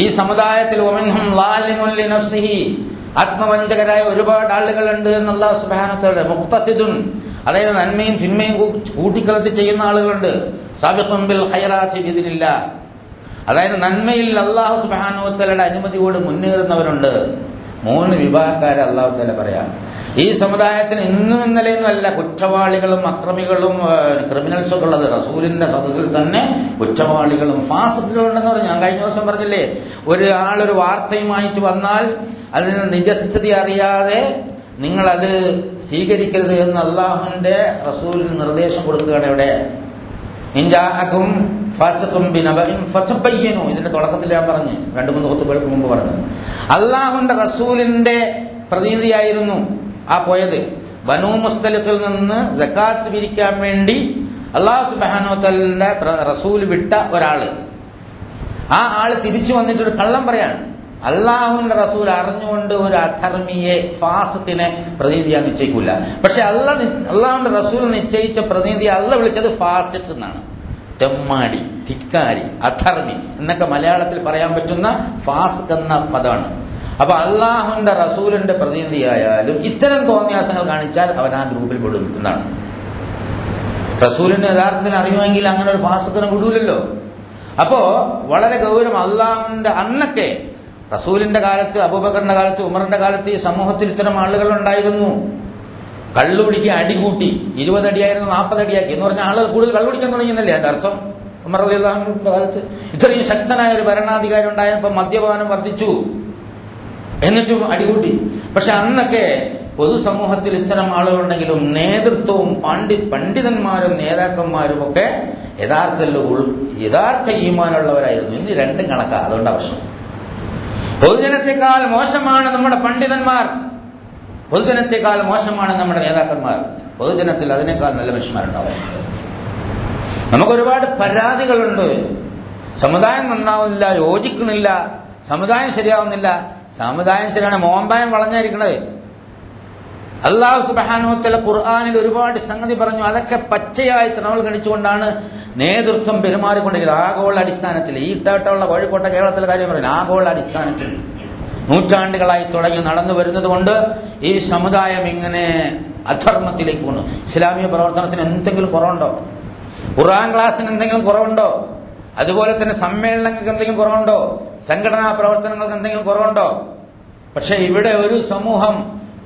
ഈ സമുദായത്തിൽ വമിൻഹും ളാലിമുൻ ലിനഫ്സിഹി, ആത്മവഞ്ചകരായ ഒരുപാട് ആളുകളുണ്ട് എന്ന് അല്ലാഹു സുബ്ഹാനഹു വ തആല. മുഖ്തസിദുൻ, അതായത് നന്മയും ചിന്മയും കൂട്ടിക്കലർത്തി ചെയ്യുന്ന ആളുകളുണ്ട്. സാബിഖുൻ ബിൽ ഖൈറാത്തി ബിഇദ്നില്ലാഹ്, അതായത് നന്മയിൽ അല്ലാഹു സുബ്ഹാനഹു വ തആലയുടെ അനുമതിയോട് മുന്നേറുന്നവരുണ്ട്. 3 വിഭാഗക്കാരെ അല്ലാഹു തആല പറയാം. ഈ സമുദായത്തിന് ഇന്നും ഇന്നലെയൊന്നും അല്ല കുറ്റവാളികളും അക്രമികളും ക്രിമിനൽസൊക്കെ ഉള്ളത്. റസൂലിന്റെ സദസ്സിൽ തന്നെ കുറ്റവാളികളും ഫാസിഖുകളും ഉണ്ടെന്ന് പറഞ്ഞു. ഞാൻ കഴിഞ്ഞ ദിവസം പറഞ്ഞില്ലേ, ഒരാളൊരു വാർത്തയുമായിട്ട് വന്നാൽ അതിന് നിജസ്ഥിതി അറിയാതെ നിങ്ങളത് സ്വീകരിക്കരുത് എന്ന് അള്ളാഹുവിന്റെ റസൂലിന് നിർദ്ദേശം കൊടുക്കുകയാണ്. ഇവിടെ ഇൻജാഅകും ഫാസിഖും ബിനബഇൻ ഫതബയ്യനു, ഇതിന്റെ തുടക്കത്തിൽ ഞാൻ പറഞ്ഞു, 2-3 ഖുതുബകൾക്ക് മുമ്പ് പറഞ്ഞു. അള്ളാഹുവിന്റെ റസൂലിന്റെ പ്രതിനിധിയായിരുന്നു ആ പോയത്. ബനൂ മുസ്തലിഖിൽ നിന്ന് സക്കാത്ത് പിരിക്കാൻ വേണ്ടി അല്ലാഹു സുബ്ഹാനഹു വ തആലയുടെ റസൂൽ വിട്ട ഒരാള്, ആ ആള് തിരിച്ചു വന്നിട്ടൊരു കള്ളം പറയാണ്. അള്ളാഹുവിന്റെ റസൂൽ അറിഞ്ഞുകൊണ്ട് ഒരു അധർമ്മിയെ ഫാസിഖിനെ പ്രതിനിധിയാന്ന് നിശ്ചയിക്കൂല. പക്ഷെ അള്ളാഹുവിന്റെ റസൂൽ നിശ്ചയിച്ച പ്രതിനിധി അള്ളാഹ് വിളിച്ചത് ഫാസിഖ് എന്നാണ്. തെമ്മാടി, ധിക്കാരി, അധർമ്മി എന്നൊക്കെ മലയാളത്തിൽ പറയാൻ പറ്റുന്ന ഫാസിഖ് എന്ന പദമാണ്. അപ്പൊ അള്ളാഹുവിന്റെ റസൂലിന്റെ പ്രതിനിധിയായാലും ഇത്തരം തോന്നിയാസങ്ങൾ കാണിച്ചാൽ അവൻ ആ ഗ്രൂപ്പിൽ പെടും എന്നാണ്. റസൂലിന് യഥാർത്ഥത്തിൽ അറിയുമെങ്കിൽ അങ്ങനെ ഒരു ഫാസിഖിനെ വിടൂലല്ലോ. അപ്പോ വളരെ ഗൗരവം. അള്ളാഹുവിന്റെ അന്നൊക്കെ റസൂലിന്റെ കാലത്ത്, അബൂബക്കറിന്റെ കാലത്ത്, ഉമറിന്റെ കാലത്ത് ഈ സമൂഹത്തിൽ ഇത്തരം ആളുകൾ ഉണ്ടായിരുന്നു. കള്ളുപിടിക്ക് അടികൂട്ടി 20 അടിയായിരുന്നു 40 അടിയാക്കി എന്ന് പറഞ്ഞാൽ ആളുകൾ കൂടുതൽ കള്ളുപിടിക്കാൻ തുടങ്ങിയെന്നല്ലേ അതിന്റെ അർത്ഥം. ഉമർ റളിയല്ലാഹു അൻഹുവിന്റെ കാലത്ത് ഇത്രയും ശക്തനായ ഒരു ഭരണാധികാരി ഉണ്ടായപ്പോൾ മദ്യപാനം വർദ്ധിച്ചു, എന്നിട്ടും അടികൂട്ടി. പക്ഷെ അന്നൊക്കെ പൊതുസമൂഹത്തിൽ ഇത്തരം ആളുകളുണ്ടെങ്കിലും നേതൃത്വവും പണ്ഡിതന്മാരും നേതാക്കന്മാരും ഒക്കെ യഥാർത്ഥ ഈമാനുള്ളവരായിരുന്നു. ഇന്ന് രണ്ടും കണക്കാ. അതുകൊണ്ട് ആവശ്യം പൊതുജനത്തെക്കാൾ മോശമാണ് നമ്മുടെ പണ്ഡിതന്മാർ. പൊതുജനത്തെക്കാൾ മോശമാണ് നമ്മുടെ നേതാക്കന്മാർ. പൊതുജനത്തിൽ അതിനേക്കാൾ നല്ല മനുഷ്യന്മാരുണ്ടാവും. നമുക്കൊരുപാട് പരാതികളുണ്ട്. സമുദായം നന്നാവുന്നില്ല, യോജിക്കണില്ല, സമുദായം ശരിയാവുന്നില്ല. സമുദായം ശരിയാണ്, മോമ്പായം വളഞ്ഞായിരിക്കണത്. അല്ലാഹു സുബ്ഹാനഹു വ തആല ഖുർആനിൽ ഒരുപാട് സംഗതി പറഞ്ഞു. അതൊക്കെ പച്ചയായി തണൽ കണിച്ചുകൊണ്ടാണ് നേതൃത്വം പെരുമാറിക്കൊണ്ടിരിക്കുന്നത്. ആഗോള അടിസ്ഥാനത്തിൽ, ഈ ഇട്ടാട്ടുള്ള കോഴിക്കോട്ടെ കേരളത്തിലെ കാര്യം പറയുന്നത് ആഗോള അടിസ്ഥാനത്തിൽ നൂറ്റാണ്ടുകളായി തുടങ്ങി നടന്നു വരുന്നത് കൊണ്ട് ഈ സമുദായം ഇങ്ങനെ അധർമ്മത്തിലേക്ക് പോകുന്നു. ഇസ്ലാമിക പ്രവർത്തനത്തിന് എന്തെങ്കിലും കുറവുണ്ടോ? ഖുർആൻ ക്ലാസ്സിന് എന്തെങ്കിലും കുറവുണ്ടോ? അതുപോലെ തന്നെ സമ്മേളനങ്ങൾക്ക് എന്തെങ്കിലും കുറവുണ്ടോ? സംഘടനാ പ്രവർത്തനങ്ങൾക്ക് എന്തെങ്കിലും കുറവുണ്ടോ? പക്ഷെ ഇവിടെ ഒരു സമൂഹം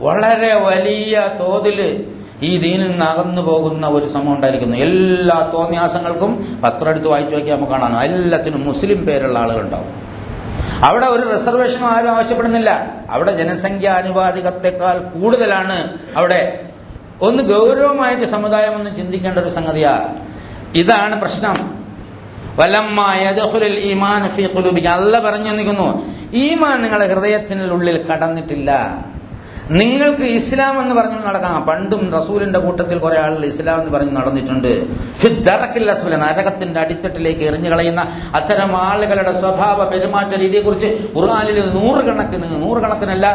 വളരെ വലിയ തോതിൽ ഈ ദീനിൽ നിന്ന് അകന്നു പോകുന്ന ഒരു സമൂഹം ഉണ്ടായിരിക്കുന്നു. എല്ലാ തോന്നിയാസങ്ങൾക്കും പത്രം എടുത്ത് വായിച്ചു നോക്കിയാൽ നമുക്ക് കാണാം, എല്ലാത്തിനും മുസ്ലിം പേരുള്ള ആളുകളുണ്ടാവും. അവിടെ ഒരു റിസർവേഷനും ആരും ആവശ്യപ്പെടുന്നില്ല. അവിടെ ജനസംഖ്യ ആനുപാതികത്തെക്കാൾ കൂടുതലാണ്. അവിടെ ഒന്ന് ഗൗരവമായിട്ട് സമുദായം ഒന്ന് ചിന്തിക്കേണ്ട ഒരു സംഗതിയാ. ഇതാണ് പ്രശ്നം. അല്ല പറഞ്ഞു നിൽക്കുന്നു, ഈമാൻ നിങ്ങളുടെ ഹൃദയത്തിനുള്ളിൽ കടന്നിട്ടില്ല. നിങ്ങൾക്ക് ഇസ്ലാം എന്ന് പറഞ്ഞു നടക്കാം. പണ്ടും റസൂലിന്റെ കൂട്ടത്തിൽ കുറെ ആളുകൾ ഇസ്ലാം എന്ന് പറഞ്ഞു നടന്നിട്ടുണ്ട്. നരകത്തിന്റെ അടിത്തട്ടിലേക്ക് എറിഞ്ഞു കളയുന്ന അത്തരം ആളുകളുടെ സ്വഭാവ പെരുമാറ്റ രീതിയെക്കുറിച്ച് ഖുർആനിൽ നൂറുകണക്കിനല്ല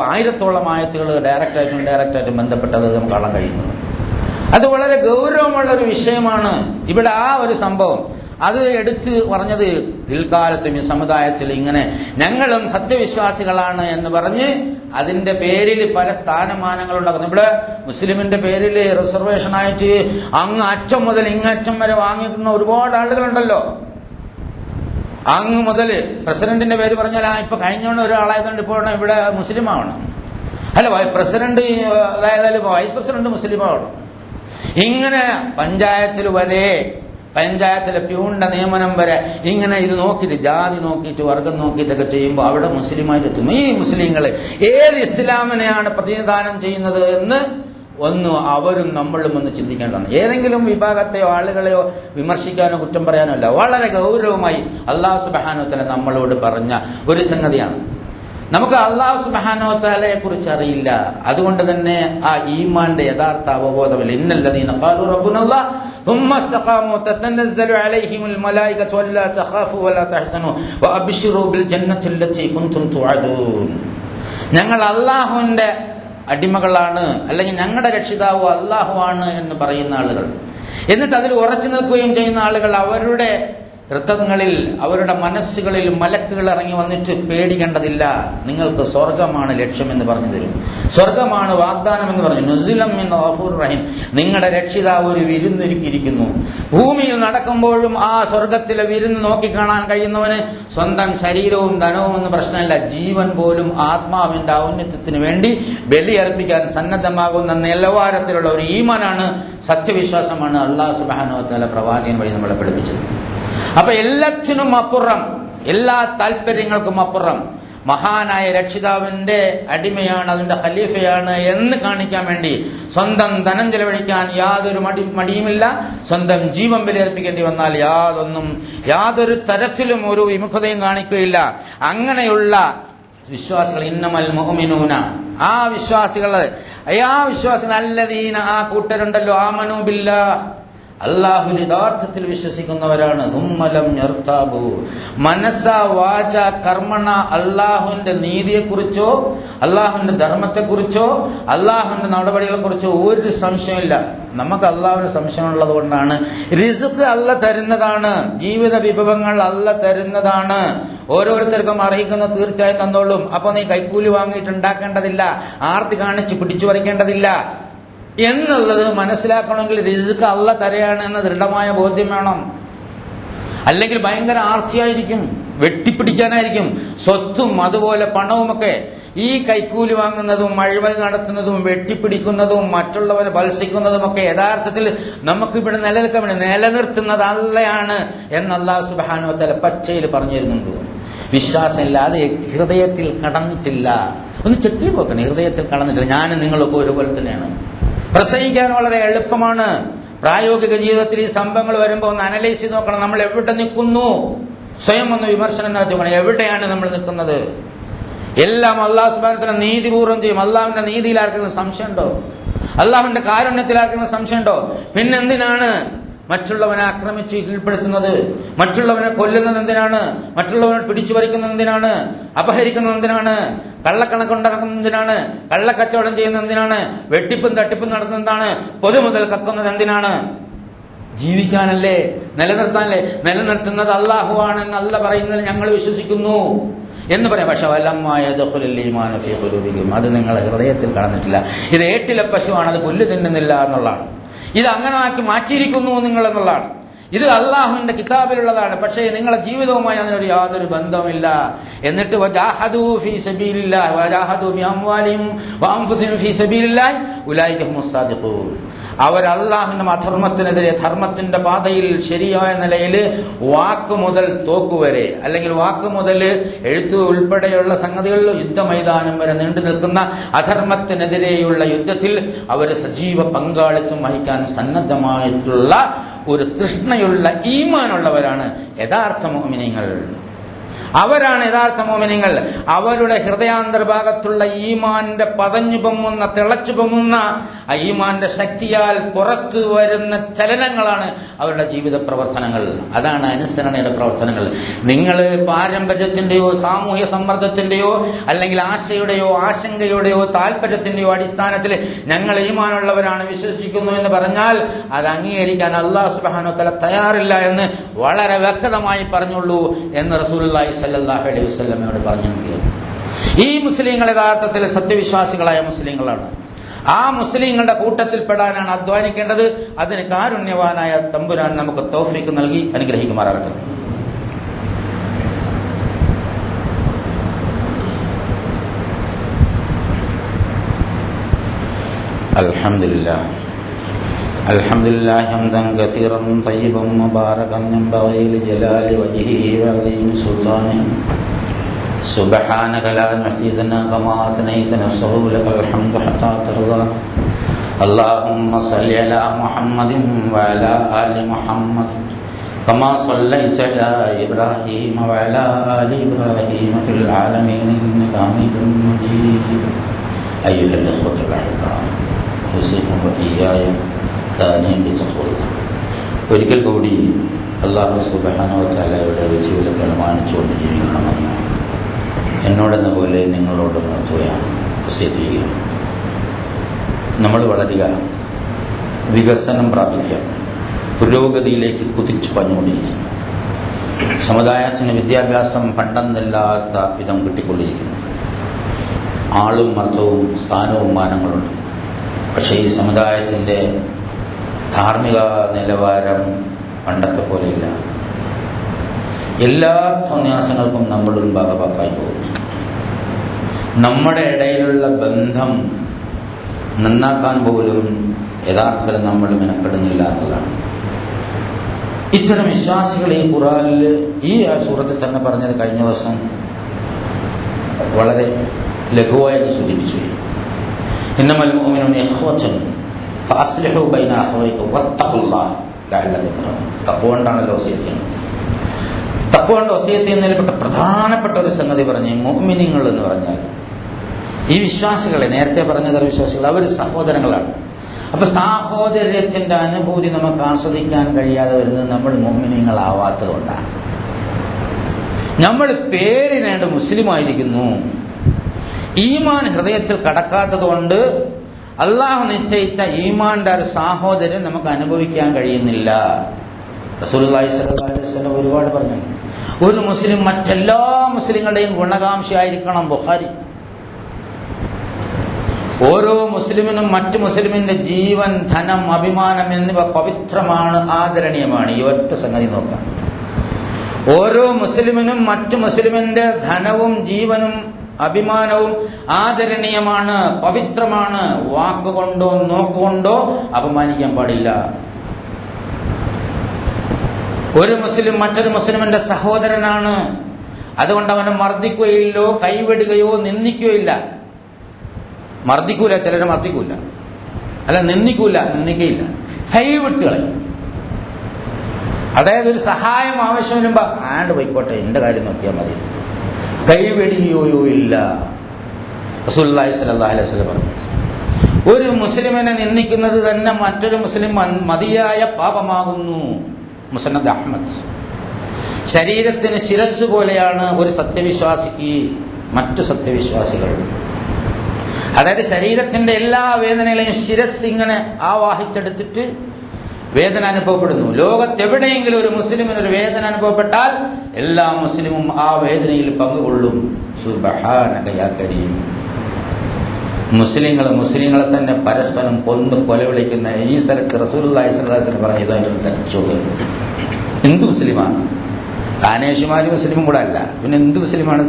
1000-ഓളം ആയത്തുകൾ ഡയറക്റ്റായിട്ടും ഇൻഡയറക്റ്റായിട്ടും ബന്ധപ്പെട്ടത് നമുക്ക് കാണാൻ കഴിയുന്നത്. അത് വളരെ ഗൗരവമുള്ള ഒരു വിഷയമാണ്. ഇവിടെ ആ ഒരു സംഭവം അത് എടുത്ത് പറഞ്ഞത്, പിൽക്കാലത്തും ഈ സമുദായത്തിൽ ഇങ്ങനെ ഞങ്ങളും സത്യവിശ്വാസികളാണ് എന്ന് പറഞ്ഞ് അതിന്റെ പേരിൽ പല സ്ഥാനമാനങ്ങൾ ഉണ്ടാക്കുന്നു. ഇവിടെ മുസ്ലിമിന്റെ പേരിൽ റിസർവേഷനായിട്ട് അങ്ങ് അറ്റം മുതൽ ഇങ്ങറ്റം വരെ വാങ്ങിക്കുന്ന ഒരുപാട് ആളുകളുണ്ടല്ലോ. അങ്ങ് മുതൽ പ്രസിഡന്റിന്റെ പേര് പറഞ്ഞാൽ ഇപ്പൊ കഴിഞ്ഞോണ്ട് ഒരാളായതുകൊണ്ട് ഇപ്പോൾ ഇവിടെ മുസ്ലിം ആവണം, അല്ല പ്രസിഡന്റ് അതായത് വൈസ് പ്രസിഡന്റ് മുസ്ലിം ആവണം. ഇങ്ങനെ പഞ്ചായത്തിൽ വരെ, പഞ്ചായത്തിലെ പ്യൂണിന്റെ നിയമനം വരെ ഇങ്ങനെ ഇത് നോക്കിയിട്ട്, ജാതി നോക്കിയിട്ട്, വർഗം നോക്കിയിട്ടൊക്കെ ചെയ്യുമ്പോൾ അവിടെ മുസ്ലിമായിട്ട് എത്തും. ഈ മുസ്ലിങ്ങൾ ഏത് ഇസ്ലാമിനെയാണ് പ്രതിനിധാനം ചെയ്യുന്നത് എന്ന് അവരും നമ്മളും ഒന്ന് ചിന്തിക്കേണ്ടതാണ്. ഏതെങ്കിലും വിഭാഗത്തെയോ ആളുകളെയോ വിമർശിക്കാനോ കുറ്റം പറയാനോ അല്ല, വളരെ ഗൗരവമായി അല്ലാഹു സുബ്ഹാനഹു വ തആല നമ്മളോട് പറഞ്ഞ ഒരു സംഗതിയാണ്. നമുക്ക് അല്ലാഹു സുബ്ഹാനഹു വ തആലയെ കുറിച്ച് അറിയില്ല. അതുകൊണ്ട് തന്നെ ആ ഈമാന്റെ യഥാർത്ഥ അവബോധമില്ല. ഇന്നല്ലദീന ഖാലു റബ്ബുനല്ലാഹ് ثم استقاموا تتنزل عليهم الملائكة ولا تخافوا ولا تحزنوا وأبشروا بالجنة التي كنتم توعدون. ഞങ്ങൾ അല്ലാഹുവിന്റെ അടിമകളാണ്, അല്ലെങ്കിൽ ഞങ്ങളുടെ രക്ഷിതാവ് അല്ലാഹു ആണ് എന്ന് പറയുന്ന ആളുകൾ, എന്നിട്ട് അതിൽ ഉറച്ചു നിൽക്കുകയും ചെയ്യുന്ന ആളുകൾ, അവരുടെ ഹൃദയങ്ങളിൽ, അവരുടെ മനസ്സുകളിൽ മലക്കുകൾ ഇറങ്ങി വന്നിട്ട് പേടിക്കേണ്ടതില്ല, നിങ്ങൾക്ക് സ്വർഗമാണ് ലക്ഷ്യമെന്ന് പറഞ്ഞു തരും, സ്വർഗമാണ് വാഗ്ദാനം എന്ന് പറഞ്ഞു. നുസുലം മിൻ ഗഫൂറിർ റഹീം, നിങ്ങളുടെ രക്ഷിതാവ് ഒരു വിരുന്നൊരുക്കിയിരിക്കുന്നു. ഭൂമിയിൽ നടക്കുമ്പോഴും ആ സ്വർഗത്തിലെ വിരുന്ന് നോക്കിക്കാണാൻ കഴിയുന്നവന് സ്വന്തം ശരീരവും ധനവും ഒന്നും പ്രശ്നമല്ല, ജീവൻ പോലും ആത്മാവിന്റെ ഔന്നത്യത്തിന് വേണ്ടി ബലിയർപ്പിക്കാൻ സന്നദ്ധമാകുന്ന നിലവാരത്തിലുള്ള ഒരു ഈമാനാണ്, സത്യവിശ്വാസമാണ് അല്ലാഹു സുബ്ഹാനഹു വ തആല പ്രവാചകൻ വഴി നമ്മളെ പഠിപ്പിച്ചത്. അപ്പൊ എല്ലാത്തിനും അപ്പുറം, എല്ലാ താല്പര്യങ്ങൾക്കും അപ്പുറം മഹാനായ രക്ഷിതാവിന്റെ അടിമയാണ്, അതിന്റെ ഖലീഫയാണ് എന്ന് കാണിക്കാൻ വേണ്ടി സ്വന്തം ധനം ചെലവഴിക്കാൻ യാതൊരു മടിയുമില്ല. സ്വന്തം ജീവൻ ബലിയർപ്പിക്കേണ്ടി വന്നാൽ യാതൊരു തരത്തിലും ഒരു വിമുഖതയും കാണിക്കുകയില്ല. അങ്ങനെയുള്ള വിശ്വാസികൾ, ഇന്നമൽ മുഅ്മിനൂന, ആ വിശ്വാസികൾ അല്ലദീന, ആ കൂട്ടരുണ്ടല്ലോ, ആമനൂ ബില്ലാഹ്, അല്ലാഹുവിൽ യഥാർത്ഥത്തിൽ വിശ്വസിക്കുന്നവരാണ്. ഹുമ്മലം യർതാബു, മനസ്സ വാച കർമ്മണ, അല്ലാഹുവിന്റെ നീതിയെക്കുറിച്ചോ അല്ലാഹുവിന്റെ ധർമ്മത്തെക്കുറിച്ചോ അല്ലാഹുവിന്റെ നടപടികളെക്കുറിച്ചോ ഒരു സംശയമില്ല. നമുക്ക് അല്ലാഹുവിന് സംശയമുള്ളത് കൊണ്ടാണ്. റിസ്ക് അല്ല തരുന്നതാണ്, ജീവിത വിഭവങ്ങൾ അല്ല തരുന്നതാണ്. ഓരോരുത്തർക്കും അർഹിക്കുന്ന തീർച്ചയായും തന്നോളും. അപ്പൊ നീ കൈക്കൂലി വാങ്ങിയിട്ട് ഉണ്ടാക്കേണ്ടതില്ല, ആർത്തി കാണിച്ച് പിടിച്ചു പറിക്കേണ്ടതില്ല എന്നുള്ളത് മനസ്സിലാക്കണമെങ്കിൽ റിസ്ക് അല്ല തരയാണ് എന്ന ദൃഢമായ ബോധ്യം വേണം. അല്ലെങ്കിൽ ഭയങ്കര ആർത്തിയായിരിക്കും, വെട്ടിപ്പിടിക്കാനായിരിക്കും സ്വത്തും അതുപോലെ പണവുമൊക്കെ. ഈ കൈക്കൂലി വാങ്ങുന്നതും അഴിമതി നടത്തുന്നതും വെട്ടിപ്പിടിക്കുന്നതും മറ്റുള്ളവരെ ഭത്സിക്കുന്നതുമൊക്കെ യഥാർത്ഥത്തിൽ നമുക്കിവിടെ നിലനിൽക്കാൻ വേണ്ടി നിലനിർത്തുന്നത് അല്ലയാണ് എന്ന് അല്ലാഹു സുബ്ഹാനഹു വ തആല പച്ചയിൽ പറഞ്ഞു തരുന്നുണ്ട്. വിശ്വാസമില്ലാതെ ഹൃദയത്തിൽ കടന്നിട്ടില്ല. ഒന്ന് ചെക്ക് ചെയ്ത് നോക്കണം, ഹൃദയത്തിൽ കടന്നിട്ടില്ല. ഞാനും നിങ്ങളൊക്കെ ഒരുപോലെ തന്നെയാണ്. പ്രസംഗിക്കാൻ വളരെ എളുപ്പമാണ്. പ്രായോഗിക ജീവിതത്തിൽ ഈ സംഭവങ്ങൾ വരുമ്പോൾ ഒന്ന് അനലൈസ് ചെയ്ത് നോക്കണം. നമ്മൾ എവിടെ നിൽക്കുന്നു? സ്വയം ഒന്ന് വിമർശനം നടത്തി പോകണം. എവിടെയാണ് നമ്മൾ നിൽക്കുന്നത്? എല്ലാം അള്ളാഹു സുബ്ഹാനഹു വ തആല നീതിപൂർവ്വം ചെയ്യും. അള്ളാഹുവിന്റെ നീതിയിൽ ആർക്കെങ്കിലും സംശയമുണ്ടോ? അള്ളാഹുവിന്റെ കാരുണ്യത്തിൽ ആർക്കെങ്കിലും സംശയമുണ്ടോ? പിന്നെന്തിനാണ് മറ്റുള്ളവനെ ആക്രമിച്ച് കീഴ്പ്പെടുത്തുന്നത്? മറ്റുള്ളവനെ കൊല്ലുന്നത് എന്തിനാണ്? മറ്റുള്ളവനെ പിടിച്ചു പറിക്കുന്നത് എന്തിനാണ്? അപഹരിക്കുന്നത് എന്തിനാണ്? കള്ളക്കണക്കുണ്ടാക്കുന്നത് എന്തിനാണ്? കള്ളക്കച്ചവടം ചെയ്യുന്നത് എന്തിനാണ്? വെട്ടിപ്പും തട്ടിപ്പും നടത്തുന്നതാണ്? പൊതുമുതൽ കക്കുന്നത് എന്തിനാണ്? ജീവിക്കാനല്ലേ, നിലനിർത്താനല്ലേ? നിലനിർത്തുന്നത് അള്ളാഹു ആണെന്ന് അല്ല പറയുന്നതിൽ ഞങ്ങൾ വിശ്വസിക്കുന്നു എന്ന് പറയാം. പക്ഷെ അത് നിങ്ങളെ ഹൃദയത്തിൽ കടന്നിട്ടില്ല. ഇത് ഏട്ടിലെ പശുവാണ്, അത് പുല്ല് തിന്നുന്നില്ല എന്നുള്ളതാണ്. ഇത് അങ്ങനെ ആക്കി മാറ്റിയിരിക്കുന്നു നിങ്ങൾ എന്നുള്ളതാണ്. ഇത് അള്ളാഹുവിന്റെ കിതാബിലുള്ളതാണ്. പക്ഷേ നിങ്ങളെ ജീവിതവുമായി അതിനൊരു യാതൊരു ബന്ധവുമില്ല. എന്നിട്ട് വജാഹദൂ ഫീ സബീലില്ലാഹി വജാഹദൂ ബിഅംവാലിഹിം വഅൻഫുസിഹിം ഫീ സബീലില്ലാഹി ഉലൈക ഹുമുസ് സാദിഖൂൻ. അവർ അള്ളാഹുവിന്റെ അധർമ്മത്തിനെതിരെ ധർമ്മത്തിന്റെ പാതയിൽ ശരിയായ നിലയിൽ വാക്ക് മുതൽ തോക്കുവരെ, അല്ലെങ്കിൽ വാക്ക് മുതൽ എഴുത്ത് ഉൾപ്പെടെയുള്ള സംഗതികളിൽ യുദ്ധമൈതാനം വരെ നീണ്ടു നിൽക്കുന്ന അധർമ്മത്തിനെതിരെയുള്ള യുദ്ധത്തിൽ അവർ സജീവ പങ്കാളിത്തം വഹിക്കാൻ സന്നദ്ധമായിട്ടുള്ള ഒരു തൃഷ്ണയുള്ള ഈമാനുള്ളവരാണ് യഥാർത്ഥ മുഅ്മിനീങ്ങൾ. അവരാണ് യഥാർത്ഥ മുഅ്മിനീങ്ങൾ. അവരുടെ ഹൃദയാന്തർഭാഗത്തുള്ള ഈമാന്റെ പതഞ്ഞു പൊങ്ങുന്ന, തിളച്ചു പൊങ്ങുന്ന ആ ഈമാന്റെ ശക്തിയാൽ പുറത്തു വരുന്ന ചലനങ്ങളാണ് അവരുടെ ജീവിത പ്രവർത്തനങ്ങൾ. അതാണ് അനുസരണയുടെ പ്രവർത്തനങ്ങൾ. നിങ്ങൾ പാരമ്പര്യത്തിന്റെയോ സാമൂഹ്യ സമ്മർദ്ദത്തിന്റെയോ അല്ലെങ്കിൽ ആശയുടെയോ ആശങ്കയുടെയോ താല്പര്യത്തിന്റെയോ അടിസ്ഥാനത്തിൽ ഞങ്ങൾ ഈമാനുള്ളവരാണ്, വിശ്വസിക്കുന്നു എന്ന് പറഞ്ഞാൽ അത് അംഗീകരിക്കാൻ അല്ലാഹു സുബ്ഹാനഹു വ തആല തയ്യാറില്ല എന്ന് വളരെ വ്യക്തമായി പറഞ്ഞുള്ളൂ എന്ന് റസൂലുള്ളാഹി സ്വല്ലല്ലാഹു അലൈഹി വസല്ലമയോട് പറഞ്ഞിട്ടുണ്ട്. ഈ മുസ്ലിങ്ങൾ യഥാർത്ഥത്തിൽ സത്യവിശ്വാസികളായ മുസ്ലിങ്ങളാണ്. ആ മുസ്ലിങ്ങളുടെ കൂട്ടത്തിൽപ്പെടാനാണ് അധ്വാനിക്കേണ്ടത്. അതിന് കാരുണ്യവാനായ തമ്പുരാൻ നമുക്ക് തൗഫീഖ് നൽകി അനുഗ്രഹിക്കുമാറാകട്ടെ. അൽഹംദുലില്ലാഹ് ഹംദൻ കസീറൻ തയ്യിബൻ മുബാറകൻ യൻബഗി ലിജലാലി വജ്ഹിഹി വഅലീം സുൽത്താനിഹി സുബ്ഹാനക ലാ നഹ്സി സനാഅൻ കമാ അസ്നൈത നഫ്സുഹു ലകൽ ഹംദു ഹത്താ തർദാ. اللهم صل على محمد وعلى آل محمد كما صليت على إبراهيم وعلى آل إبراهيم في العالمين إنك حميد مجيد. أيها الإخوة الأحباء أوصيكم وإياي ثانيا بتقوى الله. ഒരിക്കൽ കൂടി അല്ലാഹു സുബ്ഹാനഹു വ തആലയുടെ വിധിവിലക്കുകൾ മാനിച്ചുകൊണ്ട് ജീവിക്കണമെന്ന് എന്നോടെന്ന പോലെ നിങ്ങളോട് ഉണർത്തുകയാണ്, വസിയത്ത് ചെയ്യുകയാണ്. നമ്മൾ വളരുക, വികസനം പ്രാപിക്കുക, പുരോഗതിയിലേക്ക് കുതിച്ചു പറഞ്ഞുകൊണ്ടിരിക്കുന്നു. സമുദായത്തിന് വിദ്യാഭ്യാസം പണ്ടെന്നില്ലാത്ത വിധം കിട്ടിക്കൊണ്ടിരിക്കുന്നു. ആളും അർത്ഥവും സ്ഥാനവും മാനങ്ങളുണ്ട്. പക്ഷേ ഈ സമുദായത്തിൻ്റെ ധാർമ്മിക നിലവാരം പണ്ടത്തെ പോലെയില്ല. എല്ലാ തോന്നിയാസങ്ങൾക്കും നമ്മളും ഭാഗഭാക്കായി പോകുന്നു. നമ്മുടെ ഇടയിലുള്ള ബന്ധം നന്നാക്കാൻ പോലും യഥാർത്ഥത്തിൽ നമ്മൾ മെനക്കെടുന്നില്ല എന്നുള്ളതാണ്. ഇത്തരം വിശ്വാസികൾ ഈ ഖുർആനിൽ ഈ സൂറത്തിൽ തന്നെ പറഞ്ഞത് കഴിഞ്ഞ ദിവസം വളരെ ലഘുവായി സൂചിപ്പിച്ചു. ഇന്നമൽ മുഅ്മിനൂന ഇഖ്വത്തുൻ ഫഅസ്ലിഹു ബൈന അഖവൈക്കും വത്തഖുല്ലാഹ ലഅല്ലകും തുർഹമൂൻ. തഖ്വണ്ടാണല്ലോ വസിയത്ത് ചെയ്യുന്നത്. തഖ്വയുടെ വസിയത്ത് എന്നതിൽപ്പെട്ട പ്രധാനപ്പെട്ട ഒരു സംഗതി പറഞ്ഞ് മുഅ്മിനീങ്ങൾ എന്ന് പറഞ്ഞാൽ ഈ വിശ്വാസികളെ, നേരത്തെ പറഞ്ഞ വിശ്വാസികൾ, അവർ സഹോദരങ്ങളാണ്. അപ്പൊ സാഹോദര്യത്തിന്റെ അനുഭൂതി നമുക്ക് ആസ്വദിക്കാൻ കഴിയാതെ വരുന്നത് നമ്മൾ മുഅ്മിനീങ്ങളാവാത്തത് കൊണ്ടാണ്. നമ്മൾ പേരിനേണ്ട മുസ്ലിമായിരിക്കുന്നു, ഈമാൻ ഹൃദയത്തിൽ കടക്കാത്തത് കൊണ്ട് അള്ളാഹു നിശ്ചയിച്ച ഈമാന്റെ ഒരു സാഹോദര്യം നമുക്ക് അനുഭവിക്കാൻ കഴിയുന്നില്ല. റസൂലുള്ളാഹി സ്വല്ലല്ലാഹു അലൈഹി വസല്ലം ഒരുപാട് പറഞ്ഞു, ഒരു മുസ്ലിം മറ്റെല്ലാ മുസ്ലിങ്ങളുടെയും ഗുണകാംക്ഷയായിരിക്കണം. ബുഖാരി. ഓരോ മുസ്ലിമിനും മറ്റു മുസ്ലിമിന്റെ ജീവൻ, ധനം, അഭിമാനം എന്നിവ പവിത്രമാണ്, ആദരണീയമാണ്. ഈ ഒറ്റ സംഗതി നോക്കാം. ഓരോ മുസ്ലിമിനും മറ്റു മുസ്ലിമിന്റെ ധനവും ജീവനും അഭിമാനവും ആദരണീയമാണ്, പവിത്രമാണ്. വാക്കുകൊണ്ടോ നോക്കുകൊണ്ടോ അപമാനിക്കാൻ പാടില്ല. ഒരു മുസ്ലിം മറ്റൊരു മുസ്ലിമിന്റെ സഹോദരനാണ്. അതുകൊണ്ട് അവനെ മർദ്ദിക്കുകയില്ലോ, കൈവിടുകയോ നിന്ദിക്കുകയോ ഇല്ല. മർദ്ദിക്കൂല, ചിലരെ മർദ്ദിക്കൂല, അല്ല നിന്ദിക്കൂല, നിന്ദിക്കയില്ല, കൈവിട്ടുകളയും. അതായത് ഒരു സഹായം ആവശ്യം വരുമ്പോ ആണ്ട് പോയിക്കോട്ടെ, എന്റെ കാര്യം നോക്കിയാൽ മതി. കൈവെടിയുകയോ ഇല്ല. റസൂലുള്ളാഹി സ്വല്ലല്ലാഹു അലൈഹി വസല്ലം പറഞ്ഞു, ഒരു മുസ്ലിമിനെ നിന്ദിക്കുന്നത് തന്നെ മറ്റൊരു മുസ്ലിം മതിയായ പാപമാകുന്നു. മുസ്നദ് അഹ്മദ്. ശരീരത്തിന് ശിരസ് പോലെയാണ് ഒരു സത്യവിശ്വാസിക്ക് മറ്റു സത്യവിശ്വാസികൾ. അതായത് ശരീരത്തിന്റെ എല്ലാ വേദനകളെയും ശിരസ് ഇങ്ങനെ ആവാഹിച്ചെടുത്തിട്ട് വേദന അനുഭവപ്പെടുന്നു. ലോകത്തെവിടെയെങ്കിലും ഒരു മുസ്ലിമിന് ഒരു വേദന അനുഭവപ്പെട്ടാൽ എല്ലാ മുസ്ലിമും ആ വേദനയിൽ പങ്കുകൊള്ളും. സുബ്ഹാനക യാ കരീം. മുസ്ലിങ്ങളെ തന്നെ പരസ്പരം കൊന്ന് കൊലവിളിക്കുന്ന ഈ സ്ഥലത്ത് റസൂലുള്ളാഹി സ്വല്ലല്ലാഹു അലൈഹി വസല്ലം പറയുന്നത് തരിച്ചു. എന്ത് മുസ്ലിമാണ്? കാനേഷിമാര് മുസ്ലിമും കൂടെ അല്ല, പിന്നെ എന്ത് മുസ്ലിമാണ്?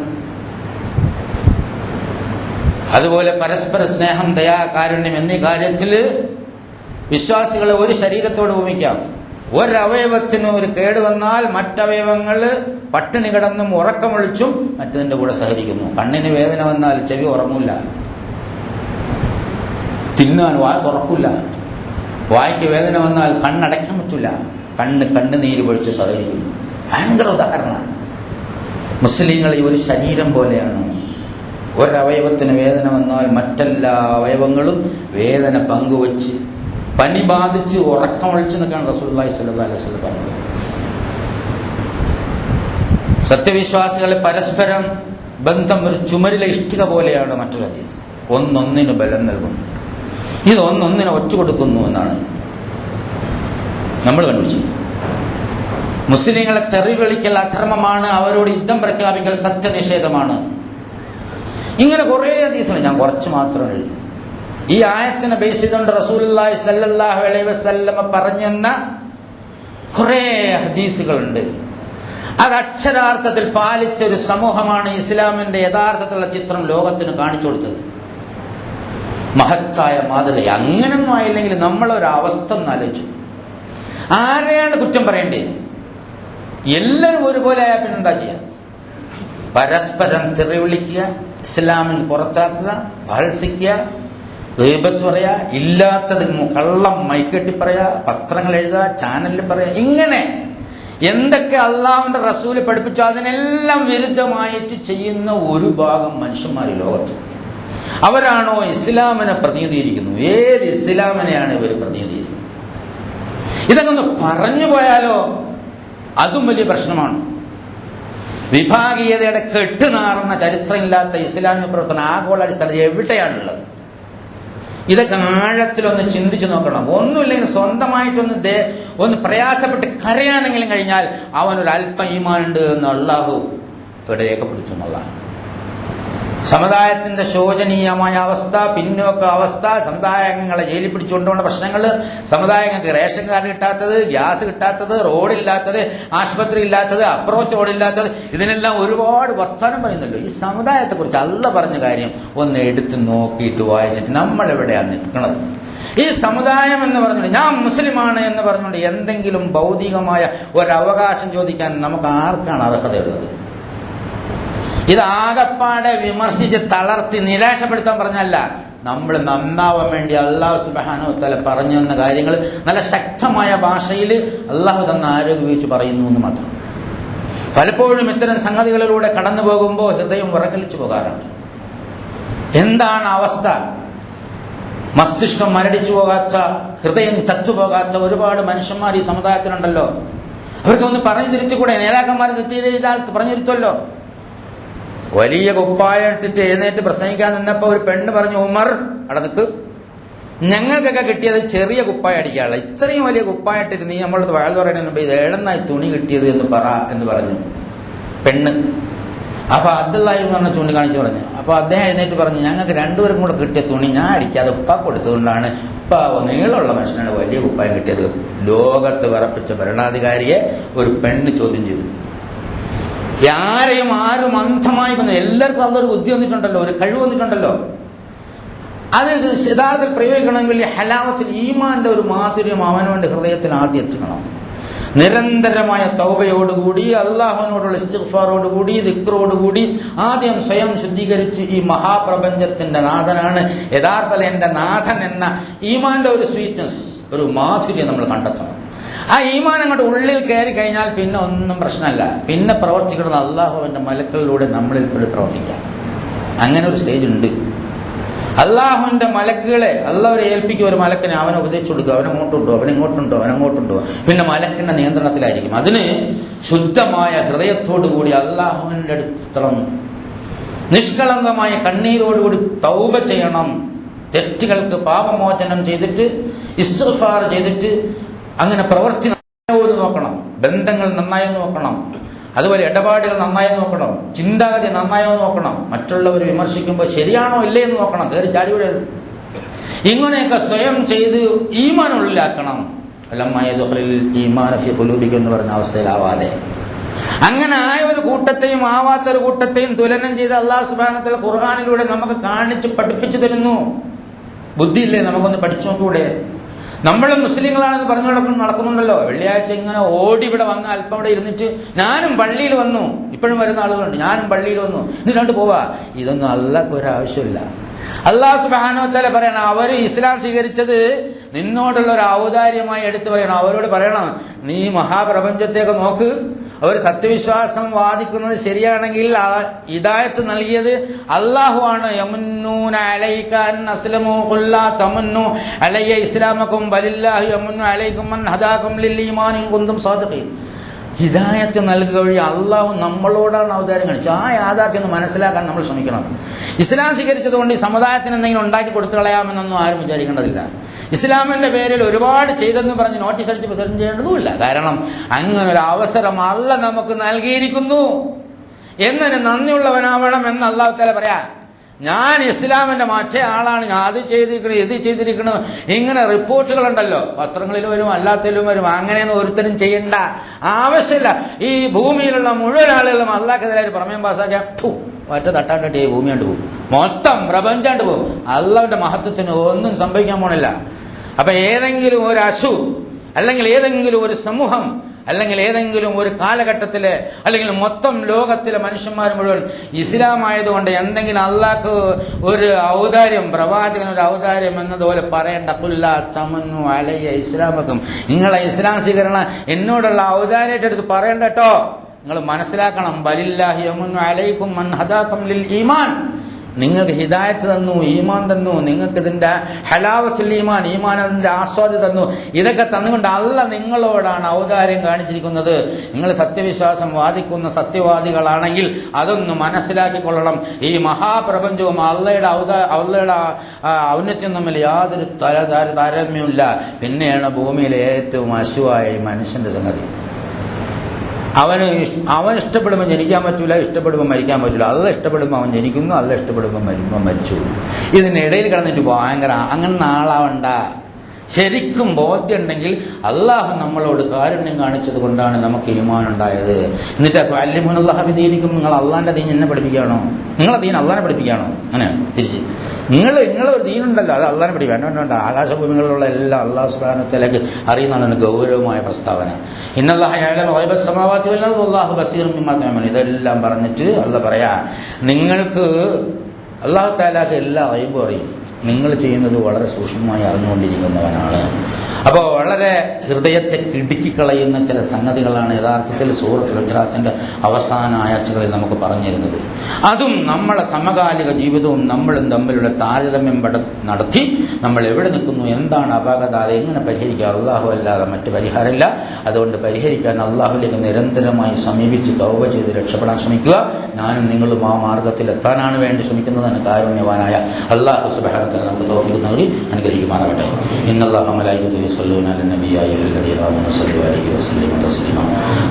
അതുപോലെ പരസ്പര സ്നേഹം, ദയാ, കാരുണ്യം എന്നീ കാര്യത്തിൽ വിശ്വാസികളെ ഒരു ശരീരത്തോട് ഉപമിക്കാം. ഒരവയവത്തിന് ഒരു കേട് വന്നാൽ മറ്റവയവങ്ങൾ പട്ടിണി കിടന്നും ഉറക്കമൊളിച്ചും മറ്റതിന്റെ കൂടെ സഹകരിക്കുന്നു. കണ്ണിന് വേദന വന്നാൽ ചെവി ഉറങ്ങില്ല, തിന്നാൻ വായ തുറക്കില്ല. വായ്ക്ക് വേദന വന്നാൽ കണ്ണടയ്ക്കാൻ പറ്റില്ല, കണ്ണുനീര് പൊഴിച്ച് സഹകരിക്കുന്നു. ഭയങ്കര ഉദാഹരണമാണ്. മുസ്ലിങ്ങൾ ഈ ഒരു ശരീരം പോലെയാണ്. ഒരവയവത്തിന് വേദന വന്നാൽ മറ്റെല്ലാ അവയവങ്ങളും വേദന പങ്കുവച്ച് പനി ബാധിച്ച് ഉറക്കമൊളിച്ച് എന്നൊക്കെയാണ് റസൂലുള്ളാഹി സ്വല്ലല്ലാഹു അലൈഹി വസല്ലം പറഞ്ഞത്. സത്യവിശ്വാസികളെ പരസ്പരം ബന്ധം ഒരു ചുമരിലെ ഇഷ്ടിക പോലെയാണ് മറ്റൊരു ഹദീസ്. ഒന്നൊന്നിന് ബലം നൽകുന്നു, ഇത് ഒന്നൊന്നിനെ ഒറ്റുകൊടുക്കുന്നു എന്നാണ് നമ്മൾ കണ്ടുപിടിച്ചത്. മുസ്ലിങ്ങളെ തെറി വിളിക്കൽ അധർമ്മമാണ്, അവരോട് യുദ്ധം പ്രഖ്യാപിക്കൽ സത്യനിഷേധമാണ്. ഇങ്ങനെ കുറേ ഹദീസുകൾ, ഞാൻ കുറച്ച് മാത്രം എഴുതി. ഈ ആയത്തിനെ ബേസ് ചെയ്തുകൊണ്ട് റസൂലുള്ളാഹി സ്വല്ലല്ലാഹു അലൈഹി വസല്ലം പറഞ്ഞെന്ന കുറേ ഹദീസുകളുണ്ട്. അത് അക്ഷരാർത്ഥത്തിൽ പാലിച്ച ഒരു സമൂഹമാണ് ഇസ്ലാമിന്റെ യഥാർത്ഥത്തിലുള്ള ചിത്രം ലോകത്തിന് കാണിച്ചു കൊടുത്തത്. മഹത്തായ മാതൃക. അങ്ങനൊന്നും ആയില്ലെങ്കിൽ നമ്മളൊരവസ്ഥ ഒന്ന് ആലോചിച്ചു. ആരെയാണ് കുറ്റം പറയേണ്ടത്? എല്ലാവരും ഒരുപോലെ ആയാൽ പിന്നെന്താ ചെയ്യുക? പരസ്പരം തെറി വിളിക്കുക, ഇസ്ലാമിൽ പുറത്താക്കുക, ഭത്സിക്കുക, ഗീബത്ത് പറയാ, ഇല്ലാത്തത് കള്ളം മൈക്കെട്ടി പറയാ, പത്രങ്ങൾ എഴുതുക, ചാനലിൽ പറയാ, ഇങ്ങനെ എന്തൊക്കെ അള്ളാഹുവിന്റെ റസൂല് പഠിപ്പിച്ചു അതിനെല്ലാം വിരുദ്ധമായിട്ട് ചെയ്യുന്ന ഒരു ഭാഗം മനുഷ്യന്മാർ ലോകത്ത്. അവരാണോ ഇസ്ലാമിനെ പ്രതിനിധീകരിക്കുന്നത്? ഏത് ഇസ്ലാമിനെയാണ് ഇവർ പ്രതിനിധീകരിക്കുന്നത്? ഇതൊക്കെ ഒന്ന് പറഞ്ഞു പോയാലോ അതും വലിയ പ്രശ്നമാണ്. വിഭാഗീയതയുടെ കെട്ടുനാറുന്ന ചരിത്രമില്ലാത്ത ഇസ്ലാമിക പ്രവർത്തനം ആഗോളാടിസ്ഥാനത്തിൽ എവിടെയാണുള്ളത്? ഇതൊക്കെ ആഴത്തിലൊന്ന് ചിന്തിച്ചു നോക്കണം. ഒന്നുമില്ലെങ്കിൽ സ്വന്തമായിട്ടൊന്ന് പ്രയാസപ്പെട്ട് കരയാനെങ്കിലും കഴിഞ്ഞാൽ അവനൊരു അല്പം ഈമാനുണ്ട് എന്ന് അല്ലാഹു ഇവിടെ രേഖപ്പെടുത്തും എന്നുള്ളതാണ്. സമുദായത്തിന്റെ ശോചനീയമായ അവസ്ഥ, പിന്നോക്ക അവസ്ഥ, സമുദായങ്ങളെ ജയിലിൽ പിടിച്ചുകൊണ്ടുപോകുന്ന പ്രശ്നങ്ങൾ, സമുദായങ്ങൾക്ക് റേഷൻ കാർഡ് കിട്ടാത്തത്, ഗ്യാസ് കിട്ടാത്തത്, റോഡില്ലാത്തത്, ആശുപത്രി ഇല്ലാത്തത്, അപ്രോച്ച് റോഡില്ലാത്തത്, ഇതിനെല്ലാം ഒരുപാട് വർത്തമാനം പറയുന്നല്ലോ. ഈ സമുദായത്തെക്കുറിച്ച് അല്ലാഹു പറഞ്ഞ കാര്യം ഒന്ന് എടുത്ത് നോക്കിയിട്ട് വായിച്ചിട്ട് നമ്മൾ എവിടെയാണ് നിൽക്കുന്നത്? ഈ സമുദായം എന്ന് പറഞ്ഞുകൊണ്ട് ഞാൻ മുസ്ലിമാണ് എന്ന് പറഞ്ഞുകൊണ്ട് എന്തെങ്കിലും ഭൗതികമായ ഒരവകാശം ചോദിക്കാൻ നമുക്ക് ആർക്കാണ് അർഹതയുള്ളത്? ഇത് ആകപ്പാടെ വിമർശിച്ച് തളർത്തി നിരാശപ്പെടുത്താൻ പറഞ്ഞല്ല, നമ്മൾ നന്നാവാൻ വേണ്ടി അല്ലാഹു സുബ്ഹാനഹു വ തആല പറഞ്ഞു തന്ന കാര്യങ്ങൾ നല്ല ശക്തമായ ഭാഷയിൽ അല്ലാഹു തന്ന ആരോഗ്യം ഉപയോഗിച്ച് പറയുന്നു എന്ന് മാത്രം. പലപ്പോഴും ഇത്തരം സംഗതികളിലൂടെ കടന്നു പോകുമ്പോൾ ഹൃദയം വിറകലിച്ചു പോകാറുണ്ട്. എന്താണ് അവസ്ഥ? മസ്തിഷ്കം മരടിച്ചു പോകാത്ത, ഹൃദയം ചത്തുപോകാത്ത ഒരുപാട് മനുഷ്യന്മാർ ഈ സമുദായത്തിലുണ്ടല്ലോ. അവർക്കൊന്ന് പറഞ്ഞു തിരുത്തിക്കൂടെ? നേതാക്കന്മാർ തെറ്റ് ചെയ്താൽ പറഞ്ഞു തിരുത്തുമല്ലോ. വലിയ കുപ്പായിട്ടിട്ട് എഴുന്നേറ്റ് പ്രസംഗിക്കാൻ നിന്നപ്പോ ഒരു പെണ്ണ് പറഞ്ഞു, ഉമർ അവിടെ നിൽക്ക്, ഞങ്ങൾക്കൊക്കെ കിട്ടിയത് ചെറിയ കുപ്പായ അടിക്കാനുള്ള, ഇത്രയും വലിയ കുപ്പായിട്ടിട്ട് നീ നമ്മളത് വയൽ പറയുന്ന ഇത് ഏഴെന്നായി തുണി കിട്ടിയത് എന്ന് പറഞ്ഞു പെണ്ണ്. അപ്പൊ അബ്ദുല്ലാഹി എന്ന് പറഞ്ഞ ചൂണ്ടിക്കാണിച്ച് പറഞ്ഞു. അപ്പൊ അദ്ദേഹം എഴുന്നേറ്റ് പറഞ്ഞു, ഞങ്ങൾക്ക് രണ്ടുപേരും കൂടെ കിട്ടിയ തുണി ഞാൻ അടിക്കാതെ ഉപ്പ കൊടുത്തതുകൊണ്ടാണ് ഉപ്പ നീളമുള്ള മനുഷ്യനാണ് വലിയ കുപ്പായം കിട്ടിയത്. ലോകത്ത് വിറപ്പിച്ച ഭരണാധികാരിയെ ഒരു പെണ്ണ് ചോദ്യം ചെയ്തു. ആരും അന്ധമായി വന്നു. എല്ലാവർക്കും അതൊരു ബുദ്ധി വന്നിട്ടുണ്ടല്ലോ, ഒരു കഴിവ് വന്നിട്ടുണ്ടല്ലോ. അത് യഥാർത്ഥത്തിൽ പ്രയോഗിക്കണമെങ്കിൽ ഹലാവത്തിൽ ഈമാന്റെ ഒരു മാധുര്യം അവനവന്റെ ഹൃദയത്തിൽ ആദ്യം എത്തിക്കണം. നിരന്തരമായ തൗബയോടുകൂടി, അള്ളാഹുവിനോടുള്ള ഇസ്തിഗ്ഫാറോടുകൂടി, ദിക്റോടുകൂടി ആദ്യം സ്വയം ശുദ്ധീകരിച്ച് ഈ മഹാപ്രപഞ്ചത്തിന്റെ നാഥനാണ് യഥാർത്ഥത്തിൽ എന്റെ നാഥൻ എന്ന ഈമാന്റെ ഒരു സ്വീറ്റ്നസ്, ഒരു മാധുര്യം നമ്മൾ കണ്ടെത്തണം. ആ ഈമാൻ അങ്ങോട്ട് ഉള്ളിൽ കയറി കഴിഞ്ഞാൽ പിന്നെ ഒന്നും പ്രശ്നമല്ല. പിന്നെ പ്രവർത്തിക്കുന്നത് അള്ളാഹുവിന്റെ മലക്കുകളിലൂടെ നമ്മളിൽ പ്രവർത്തിക്കാം. അങ്ങനെ ഒരു സ്റ്റേജ് ഉണ്ട്. അള്ളാഹുവിന്റെ മലക്കുകളെ അള്ളാഹുവരെ ഏൽപ്പിക്കും. ഒരു മലക്കിനെ അവനെ ഉപദേശിച്ചു കൊടുക്കുക, അവനങ്ങോട്ടുണ്ടോ അവനിങ്ങോട്ടുണ്ടോ അവനങ്ങോട്ടുണ്ടോ, പിന്നെ മലക്കിന്റെ നിയന്ത്രണത്തിലായിരിക്കും. അതിന് ശുദ്ധമായ ഹൃദയത്തോടു കൂടി അള്ളാഹുവിന്റെ അടുത്ത് നിഷ്കളങ്കമായ കണ്ണീരോടുകൂടി തൗബ ചെയ്യണം. തെറ്റുകൾക്ക് പാപമോചനം ചെയ്തിട്ട് ഇസ്തിഗ്ഫാർ ചെയ്തിട്ട് അങ്ങനെ പ്രവൃത്തി നന്നായി നോക്കണം, ബന്ധങ്ങൾ നന്നായി നോക്കണം, അതുപോലെ ഇടപാടുകൾ നന്നായി നോക്കണം, ചിന്താഗതി നന്നായി നോക്കണം, മറ്റുള്ളവർ വിമർശിക്കുമ്പോൾ ശരിയാണോ ഇല്ലേ എന്ന് നോക്കണം, കയറി ചാടിവിടരുത്. ഇങ്ങനെയൊക്കെ സ്വയം ചെയ്ത് ഈമാൻ ഉള്ളിലാക്കണം. ഈമാൻ ഫീ ഖുലൂബിക്കും എന്ന് പറഞ്ഞ അവസ്ഥയിലാവാതെ അങ്ങനെ ആയ ഒരു കൂട്ടത്തെയും ആവാത്ത ഒരു കൂട്ടത്തെയും തുലനം ചെയ്ത് അല്ലാഹു സുബ്ഹാനഹു വ തആല ഖുർആനിലൂടെ നമുക്ക് കാണിച്ച് പഠിപ്പിച്ചു തരുന്നു. ബുദ്ധിയില്ലേ, നമുക്കൊന്ന് പഠിച്ചു നോക്കൂടെ? നമ്മൾ മുസ്ലിങ്ങളാണെന്ന് പറഞ്ഞു നടക്കുന്നുണ്ടല്ലോ. വെള്ളിയാഴ്ച ഇങ്ങനെ ഓടി ഇവിടെ വന്ന് അല്പം ഇവിടെ ഇരുന്നിട്ട് ഞാനും പള്ളിയിൽ വന്നു, ഇപ്പോഴും വരുന്ന ആളുകളുണ്ട്, ഞാനും പള്ളിയിൽ വന്നു, എന്നിട്ട് പോവാ. ഇതൊന്നും അല്ലാഹ്ക്ക് ഒരാവശ്യമില്ല. അല്ലാഹു സുബ്ഹാനഹു വ തആല പറയണം, അവർ ഇസ്ലാം സ്വീകരിച്ചത് നിന്നോടുള്ള ഒരു ഔദാര്യമായി എടുത്തു പറയണം. അവരോട് പറയണം, നീ മഹാപ്രപഞ്ചത്തേക്ക് നോക്ക്, അവർ സത്യവിശ്വാസം വാദിക്കുന്നത് ശരിയാണെങ്കിൽ ഹിദായത്ത് നൽകിയത് അല്ലാഹു ആണ്. യമുന്നൂന അലൈക അൻ അസ്ലമു ഖുൽ ലാ തമുന്നു അലയ്യ ഇസ്ലാമകും ബലില്ലാഹു യമുന്നു അലൈകും അൻ ഹദാകും ലിൽ ഈമാൻ ഇൻ കുന്തും സാദിഖീൻ. ഹിദായത്ത് നൽകുക വഴി അള്ളാഹു നമ്മളോടാണ് ഔദാര്യം കാണിച്ചത്. ആ യാഥാർത്ഥ്യം ഒന്ന് മനസ്സിലാക്കാൻ നമ്മൾ ശ്രമിക്കണം. ഇസ്ലാം സ്വീകരിച്ചതുകൊണ്ട് ഈ സമുദായത്തിന് എന്തെങ്കിലും ഉണ്ടാക്കി കൊടുത്തു കളയാമെന്നൊന്നും ആരും വിചാരിക്കേണ്ടതില്ല. ഇസ്ലാമിന്റെ പേരിൽ ഒരുപാട് ചെയ്തെന്ന് പറഞ്ഞ് നോട്ടീസ് അടിച്ച് പ്രചരണം ചെയ്യേണ്ടതുമില്ല. കാരണം അങ്ങനെ ഒരു അവസരം അള്ളാഹ് നമുക്ക് നൽകിയിരിക്കുന്നു. എന്നതിന് നന്ദിയുള്ളവനാവണം എന്ന് അല്ലാഹു തആല പറയാ. ഞാൻ ഇസ്ലാമിന്റെ മറ്റേ ആളാണ്, ഞാൻ അത് ചെയ്തിരിക്കണം ഇത് ചെയ്തിരിക്കണം, ഇങ്ങനെ റിപ്പോർട്ടുകളുണ്ടല്ലോ, പത്രങ്ങളിൽ വരും അല്ലാത്തതിലും വരും. അങ്ങനെയൊന്നും ഒരുത്തരും ചെയ്യണ്ട, ആവശ്യമില്ല. ഈ ഭൂമിയിലുള്ള മുഴുവൻ ആളുകളും അള്ളാഹ്ക്കെതിരെ പ്രമേയം പാസ്സാക്കിയ ഒറ്റ തട്ടാട്ടി ഈ ഭൂമി കണ്ടു പോകും, മൊത്തം പ്രപഞ്ചാണ്ട് പോകും. അള്ളാഹുവിന്റെ മഹത്വത്തിന് ഒന്നും സംഭവിക്കാൻ പോണില്ല. അപ്പൊ ഏതെങ്കിലും ഒരു അശു അല്ലെങ്കിൽ ഏതെങ്കിലും ഒരു സമൂഹം അല്ലെങ്കിൽ ഏതെങ്കിലും ഒരു കാലഘട്ടത്തിലെ അല്ലെങ്കിൽ മൊത്തം ലോകത്തിലെ മനുഷ്യന്മാർ മുഴുവൻ ഇസ്ലാം ആയതുകൊണ്ട് എന്തെങ്കിലും അള്ളാഹ്ക്ക് ഒരു ഔദാര്യം, പ്രവാചകൻ ഒരു ഔദാര്യം എന്നതുപോലെ പറയേണ്ട. ഖുല്ലാ തമന്നു അലയ്യ ഇസ്ലാമക്കും, നിങ്ങളെ ഇസ്ലാം സ്വീകരണം എന്നോടുള്ള ഔദാര്യമായിട്ട് എടുത്ത് പറയണ്ട കേട്ടോ. നിങ്ങൾ മനസ്സിലാക്കണം, ബലില്ലാഹി യമുന്നു അലൈക്കും മൻ ഹദാകും ലിൽ ഈമാൻ, നിങ്ങൾക്ക് ഹിദായത്ത് തന്നു, ഈമാൻ തന്നു, നിങ്ങൾക്ക് ഇതിന്റെ ഹലാവത്തുൽ ഈമാൻ, ഈമാൻ അതിന്റെ ആസ്വാദ്യം തന്നു. ഇതൊക്കെ തന്നുകൊണ്ട് അള്ളാഹ് നിങ്ങളോടാണ് ഔദാര്യം കാണിച്ചിരിക്കുന്നത്. നിങ്ങൾ സത്യവിശ്വാസം വാദിക്കുന്ന സത്യവാദികളാണെങ്കിൽ അതൊന്ന് മനസ്സിലാക്കിക്കൊള്ളണം. ഈ മഹാപ്രപഞ്ചവും അള്ളയുടെ ഔന്നത്യം തമ്മിൽ യാതൊരു താരതമ്യമില്ല. പിന്നെയാണ് ഭൂമിയിലെ ഏറ്റവും അശുവായ ഈ മനുഷ്യന്റെ സംഗതി. അവൻ ഇഷ്ടപ്പെടുമ്പോൾ ജനിക്കാൻ പറ്റൂല, ഇഷ്ടപ്പെടുമ്പോൾ മരിക്കാൻ പറ്റൂല. അള്ളാഹ് ഇഷ്ടപ്പെടുമ്പോൾ അവൻ ജനിക്കുന്നു, അള്ളാഹ് ഇഷ്ടപ്പെടുമ്പോൾ മരിച്ചു. ഇതിനിടയിൽ കിടന്നിട്ട് ഭയങ്കര അങ്ങനെ ആളാവണ്ട. ശരിക്കും ബോധ്യമുണ്ടെങ്കിൽ അള്ളാഹു നമ്മളോട് കാരുണ്യം കാണിച്ചത് കൊണ്ടാണ് നമുക്ക് ഈമാൻ ഉണ്ടായത്. എന്നിട്ട് അല്ലിമുനല്ലാഹ ബിദീനിക്കും, നിങ്ങൾ അള്ളാന്റെ ദീൻ എന്നെ പഠിപ്പിക്കുകയാണോ? നിങ്ങളെ ദീൻ അള്ളാനെ പഠിപ്പിക്കുകയാണോ? അങ്ങനെ തിരിച്ച് നിങ്ങളൊരു ദീനുണ്ടല്ലോ, അത് അള്ളാനെ പഠിപ്പിക്കുക. വേണ്ട, ആകാശഭൂമികളിലുള്ള എല്ലാം അള്ളാഹു സുബ്ഹാനഹു വ തആലയ്ക്ക് അറിയുന്നതാണ് ഗൗരവമായ പ്രസ്താവന. ഇന്നല്ലാഹ യഅലമു ഗൈബസ് സമാവാതി വൽ അർദി വല്ലാഹു ബസീറും ബിമാ തഅമലൂൻ. ഇതെല്ലാം പറഞ്ഞിട്ട് അള്ളാഹ് പറയാ, നിങ്ങൾക്ക് അള്ളാഹു തആലക്ക് എല്ലാ ഗൈബും അറിയും, നിങ്ങൾ ചെയ്യുന്നത് വളരെ സൂക്ഷ്മമായി അറിഞ്ഞുകൊണ്ടിരിക്കുന്നവനാണ്. അപ്പോൾ വളരെ ഹൃദയത്തെ കിടുക്കിക്കളയുന്ന ചില സംഗതികളാണ് യഥാർത്ഥത്തിൽ സൂറത്തുൽ ഹുജറാത്തിന്റെ അവസാന ആയത്തുകളിൽ നമുക്ക് പറഞ്ഞിരുന്നത്. അതും നമ്മളെ സമകാലിക ജീവിതവും നമ്മളും തമ്മിലുള്ള താരതമ്യം നടത്തി നമ്മൾ എവിടെ നിൽക്കുന്നു, എന്താണ് അപാകത, അത് എങ്ങനെ പരിഹരിക്കുക, അള്ളാഹു അല്ലാതെ മറ്റ് പരിഹാരമില്ല. അതുകൊണ്ട് പരിഹരിക്കാൻ അള്ളാഹുലേക്ക് നിരന്തരമായി സമീപിച്ച് തൗബ ചെയ്ത് രക്ഷപ്പെടാൻ ശ്രമിക്കുക. ഞാനും നിങ്ങളും ആ മാർഗത്തിൽ എത്താനാണ് വേണ്ടി ശ്രമിക്കുന്നതാണ്. കാരുണ്യവാനായ അള്ളാഹു സുബ്ഹാനഹു വ തആല നമുക്ക് തൗഫീഖ് നൽകി അനുഗ്രഹിക്കുമാറാകട്ടെ. ഇന്നല്ലാഹ മലായികതുഹു യസല്ലൂന അലന്നബി യാ അയ്യുഹല്ലദീന ആമനൂ സല്ലു അലൈഹി വസല്ലിമു തസ്ലീമാ.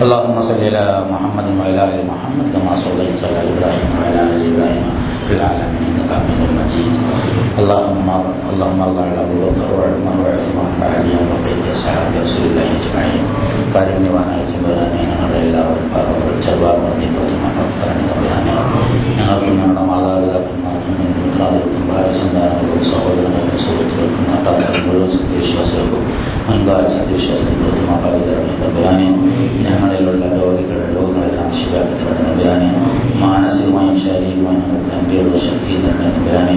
അല്ലാഹുമ്മ സല്ലി അലാ മുഹമ്മദിൻ വഅലാ ആലി മുഹമ്മദ് കമാ സല്ലൈത അലാ ഇബ്രാഹിം വഅലാ ആലി ഇബ്രാഹിം ഫിൽ ആലമീൻ ഇന്നക ഹമീദും മജീദ്. اللهم الله على أبو بكر وعمر وعثمان وعلي وبقية أصحاب رسول الله أجمعين. കാരുണ്യവാനായ തമ്പുരാനെ, ഞങ്ങളുടെ എല്ലാവരും പാപങ്ങളും ചെറുപാപങ്ങളും പ്രതിമാക്കാരനെ തമ്പുരാനെ, ഞങ്ങൾക്കും ഞങ്ങളുടെ മാതാപിതാക്കന്മാർക്കും മിത്രാദികൾക്കും ഭാര്യസന്താനങ്ങൾക്കും സഹോദരങ്ങൾക്കും സുഹൃത്തുക്കൾക്കും നാട്ടാർക്കും മുഴുവൻ സത്യവിശ്വാസികൾക്കും മുൻകാല സത്യവിശ്വാസത്തിൽ പ്രതിമാക്കാതിരണേ തമ്പുരാനെ. ഞങ്ങളിലുള്ള രോഗികളുടെ രോഗങ്ങളെല്ലാം ശരിയാക്കി തരണേ തമ്പുരാനെ. മാനസികമായും ശാരീരികമായും ഞങ്ങൾ തൻ്റെയുള്ള ശക്തിയും തരണേ തമ്പുരാനെ.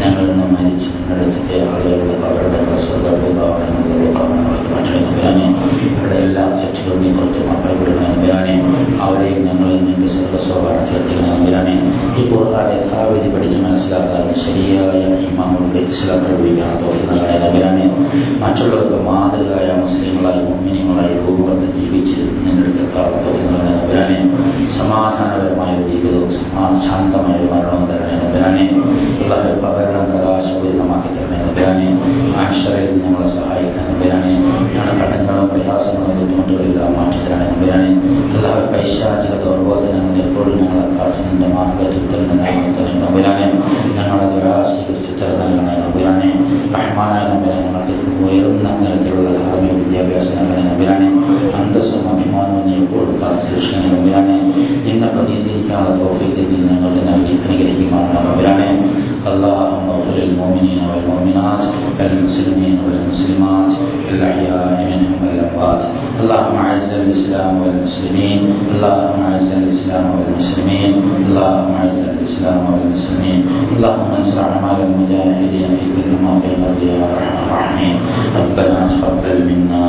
ഞങ്ങളിൽ നിന്ന് മരിച്ച് നിങ്ങളുടെ അടുത്തത്തെ ആളുകളുടെ കവറുടെ സ്വർഗ്ഗ ഭൂഭാവനങ്ങളുടെ മാറ്റണേ തമ്പുരാനെ. അവരുടെ യഥാവിധി പഠിച്ച് മനസ്സിലാക്കാനും ശരിയായ ഇമാമുകളുടെ ഇസ്ലാം പ്രയോഗിക്കാനുള്ള തൗഫീഖ് നൽകണേ തമ്പുരാനെ. മറ്റുള്ളവർക്ക് മാതൃകയായ മുസ്ലിങ്ങളായി മുഅ്മിനീങ്ങളായി ഭൂമുഖത്ത് ജീവിച്ച് നിന്നെടുക്കത്താനുള്ള തൗഫീഖ് നൽകണേ തമ്പുരാനെ. സമാധാനപരമായ ഒരു ജീവിതവും ശാന്തമായ ഒരു മരണവും തരണേ തമ്പുരാനെ. അല്ലാഹുവേ ഖബറിനെ പ്രകാശപൂരിതമാക്കി തരണേ തമ്പുരാനെ. മഹ്ശറിൽ ഞങ്ങളെ സഹായിക്കണേ തമ്പുരാനെ. ഞങ്ങളുടെ കടങ്ങളും പ്രയാസങ്ങളും ബുദ്ധിമുട്ടുകളെല്ലാം മാറ്റിത്തരണേ തമ്പുരാനെ. അല്ലാഹുവേ പൈശാചിക ദൗർബോധനങ്ങൾ എപ്പോഴും ഞങ്ങളെ കാത്തു നിന്റെ മാർഗ്ഗത്തിൽ തന്നെ നിലനിർത്തണേ തമ്പുരാനെ. ഞങ്ങളുടെ ദുആ സ്വീകരിച്ച് ഉത്തരം നൽകണേ തമ്പുരാനെ. റഹ്മാനായ തമ്പുരാനെ, ഞങ്ങൾക്ക് ഉയർന്ന നിലത്തിലുള്ള ധാർമ്മിക വിദ്യാഭ്യാസം നൽകണേ തമ്പുരാനെ. അന്തസ്സും അഭിമാനവും നീ എപ്പോഴും കാത്തു സൂക്ഷിക്കണേ തമ്പുരാനെ. നിന്നെ പ്രതിനിധീകരിക്കാനുള്ള തൗഫീഖ് നീ ഞങ്ങൾക്ക് നൽകി അനുഗ്രഹിക്കുമാറാണ് തമ്പുരാനെ. اللهم اغفر للمؤمنين والمؤمنات والمسلمين والمسلمات الأحياء منهم والأموات. اللهم أعز الإسلام والمسلمين. اللهم أعز الإسلام والمسلمين. اللهم أعز الإسلام والمسلمين. اللهم انصر أعمال المجاهدين في كل موطن يا أرحم الراحمين. ربنا تقبل منا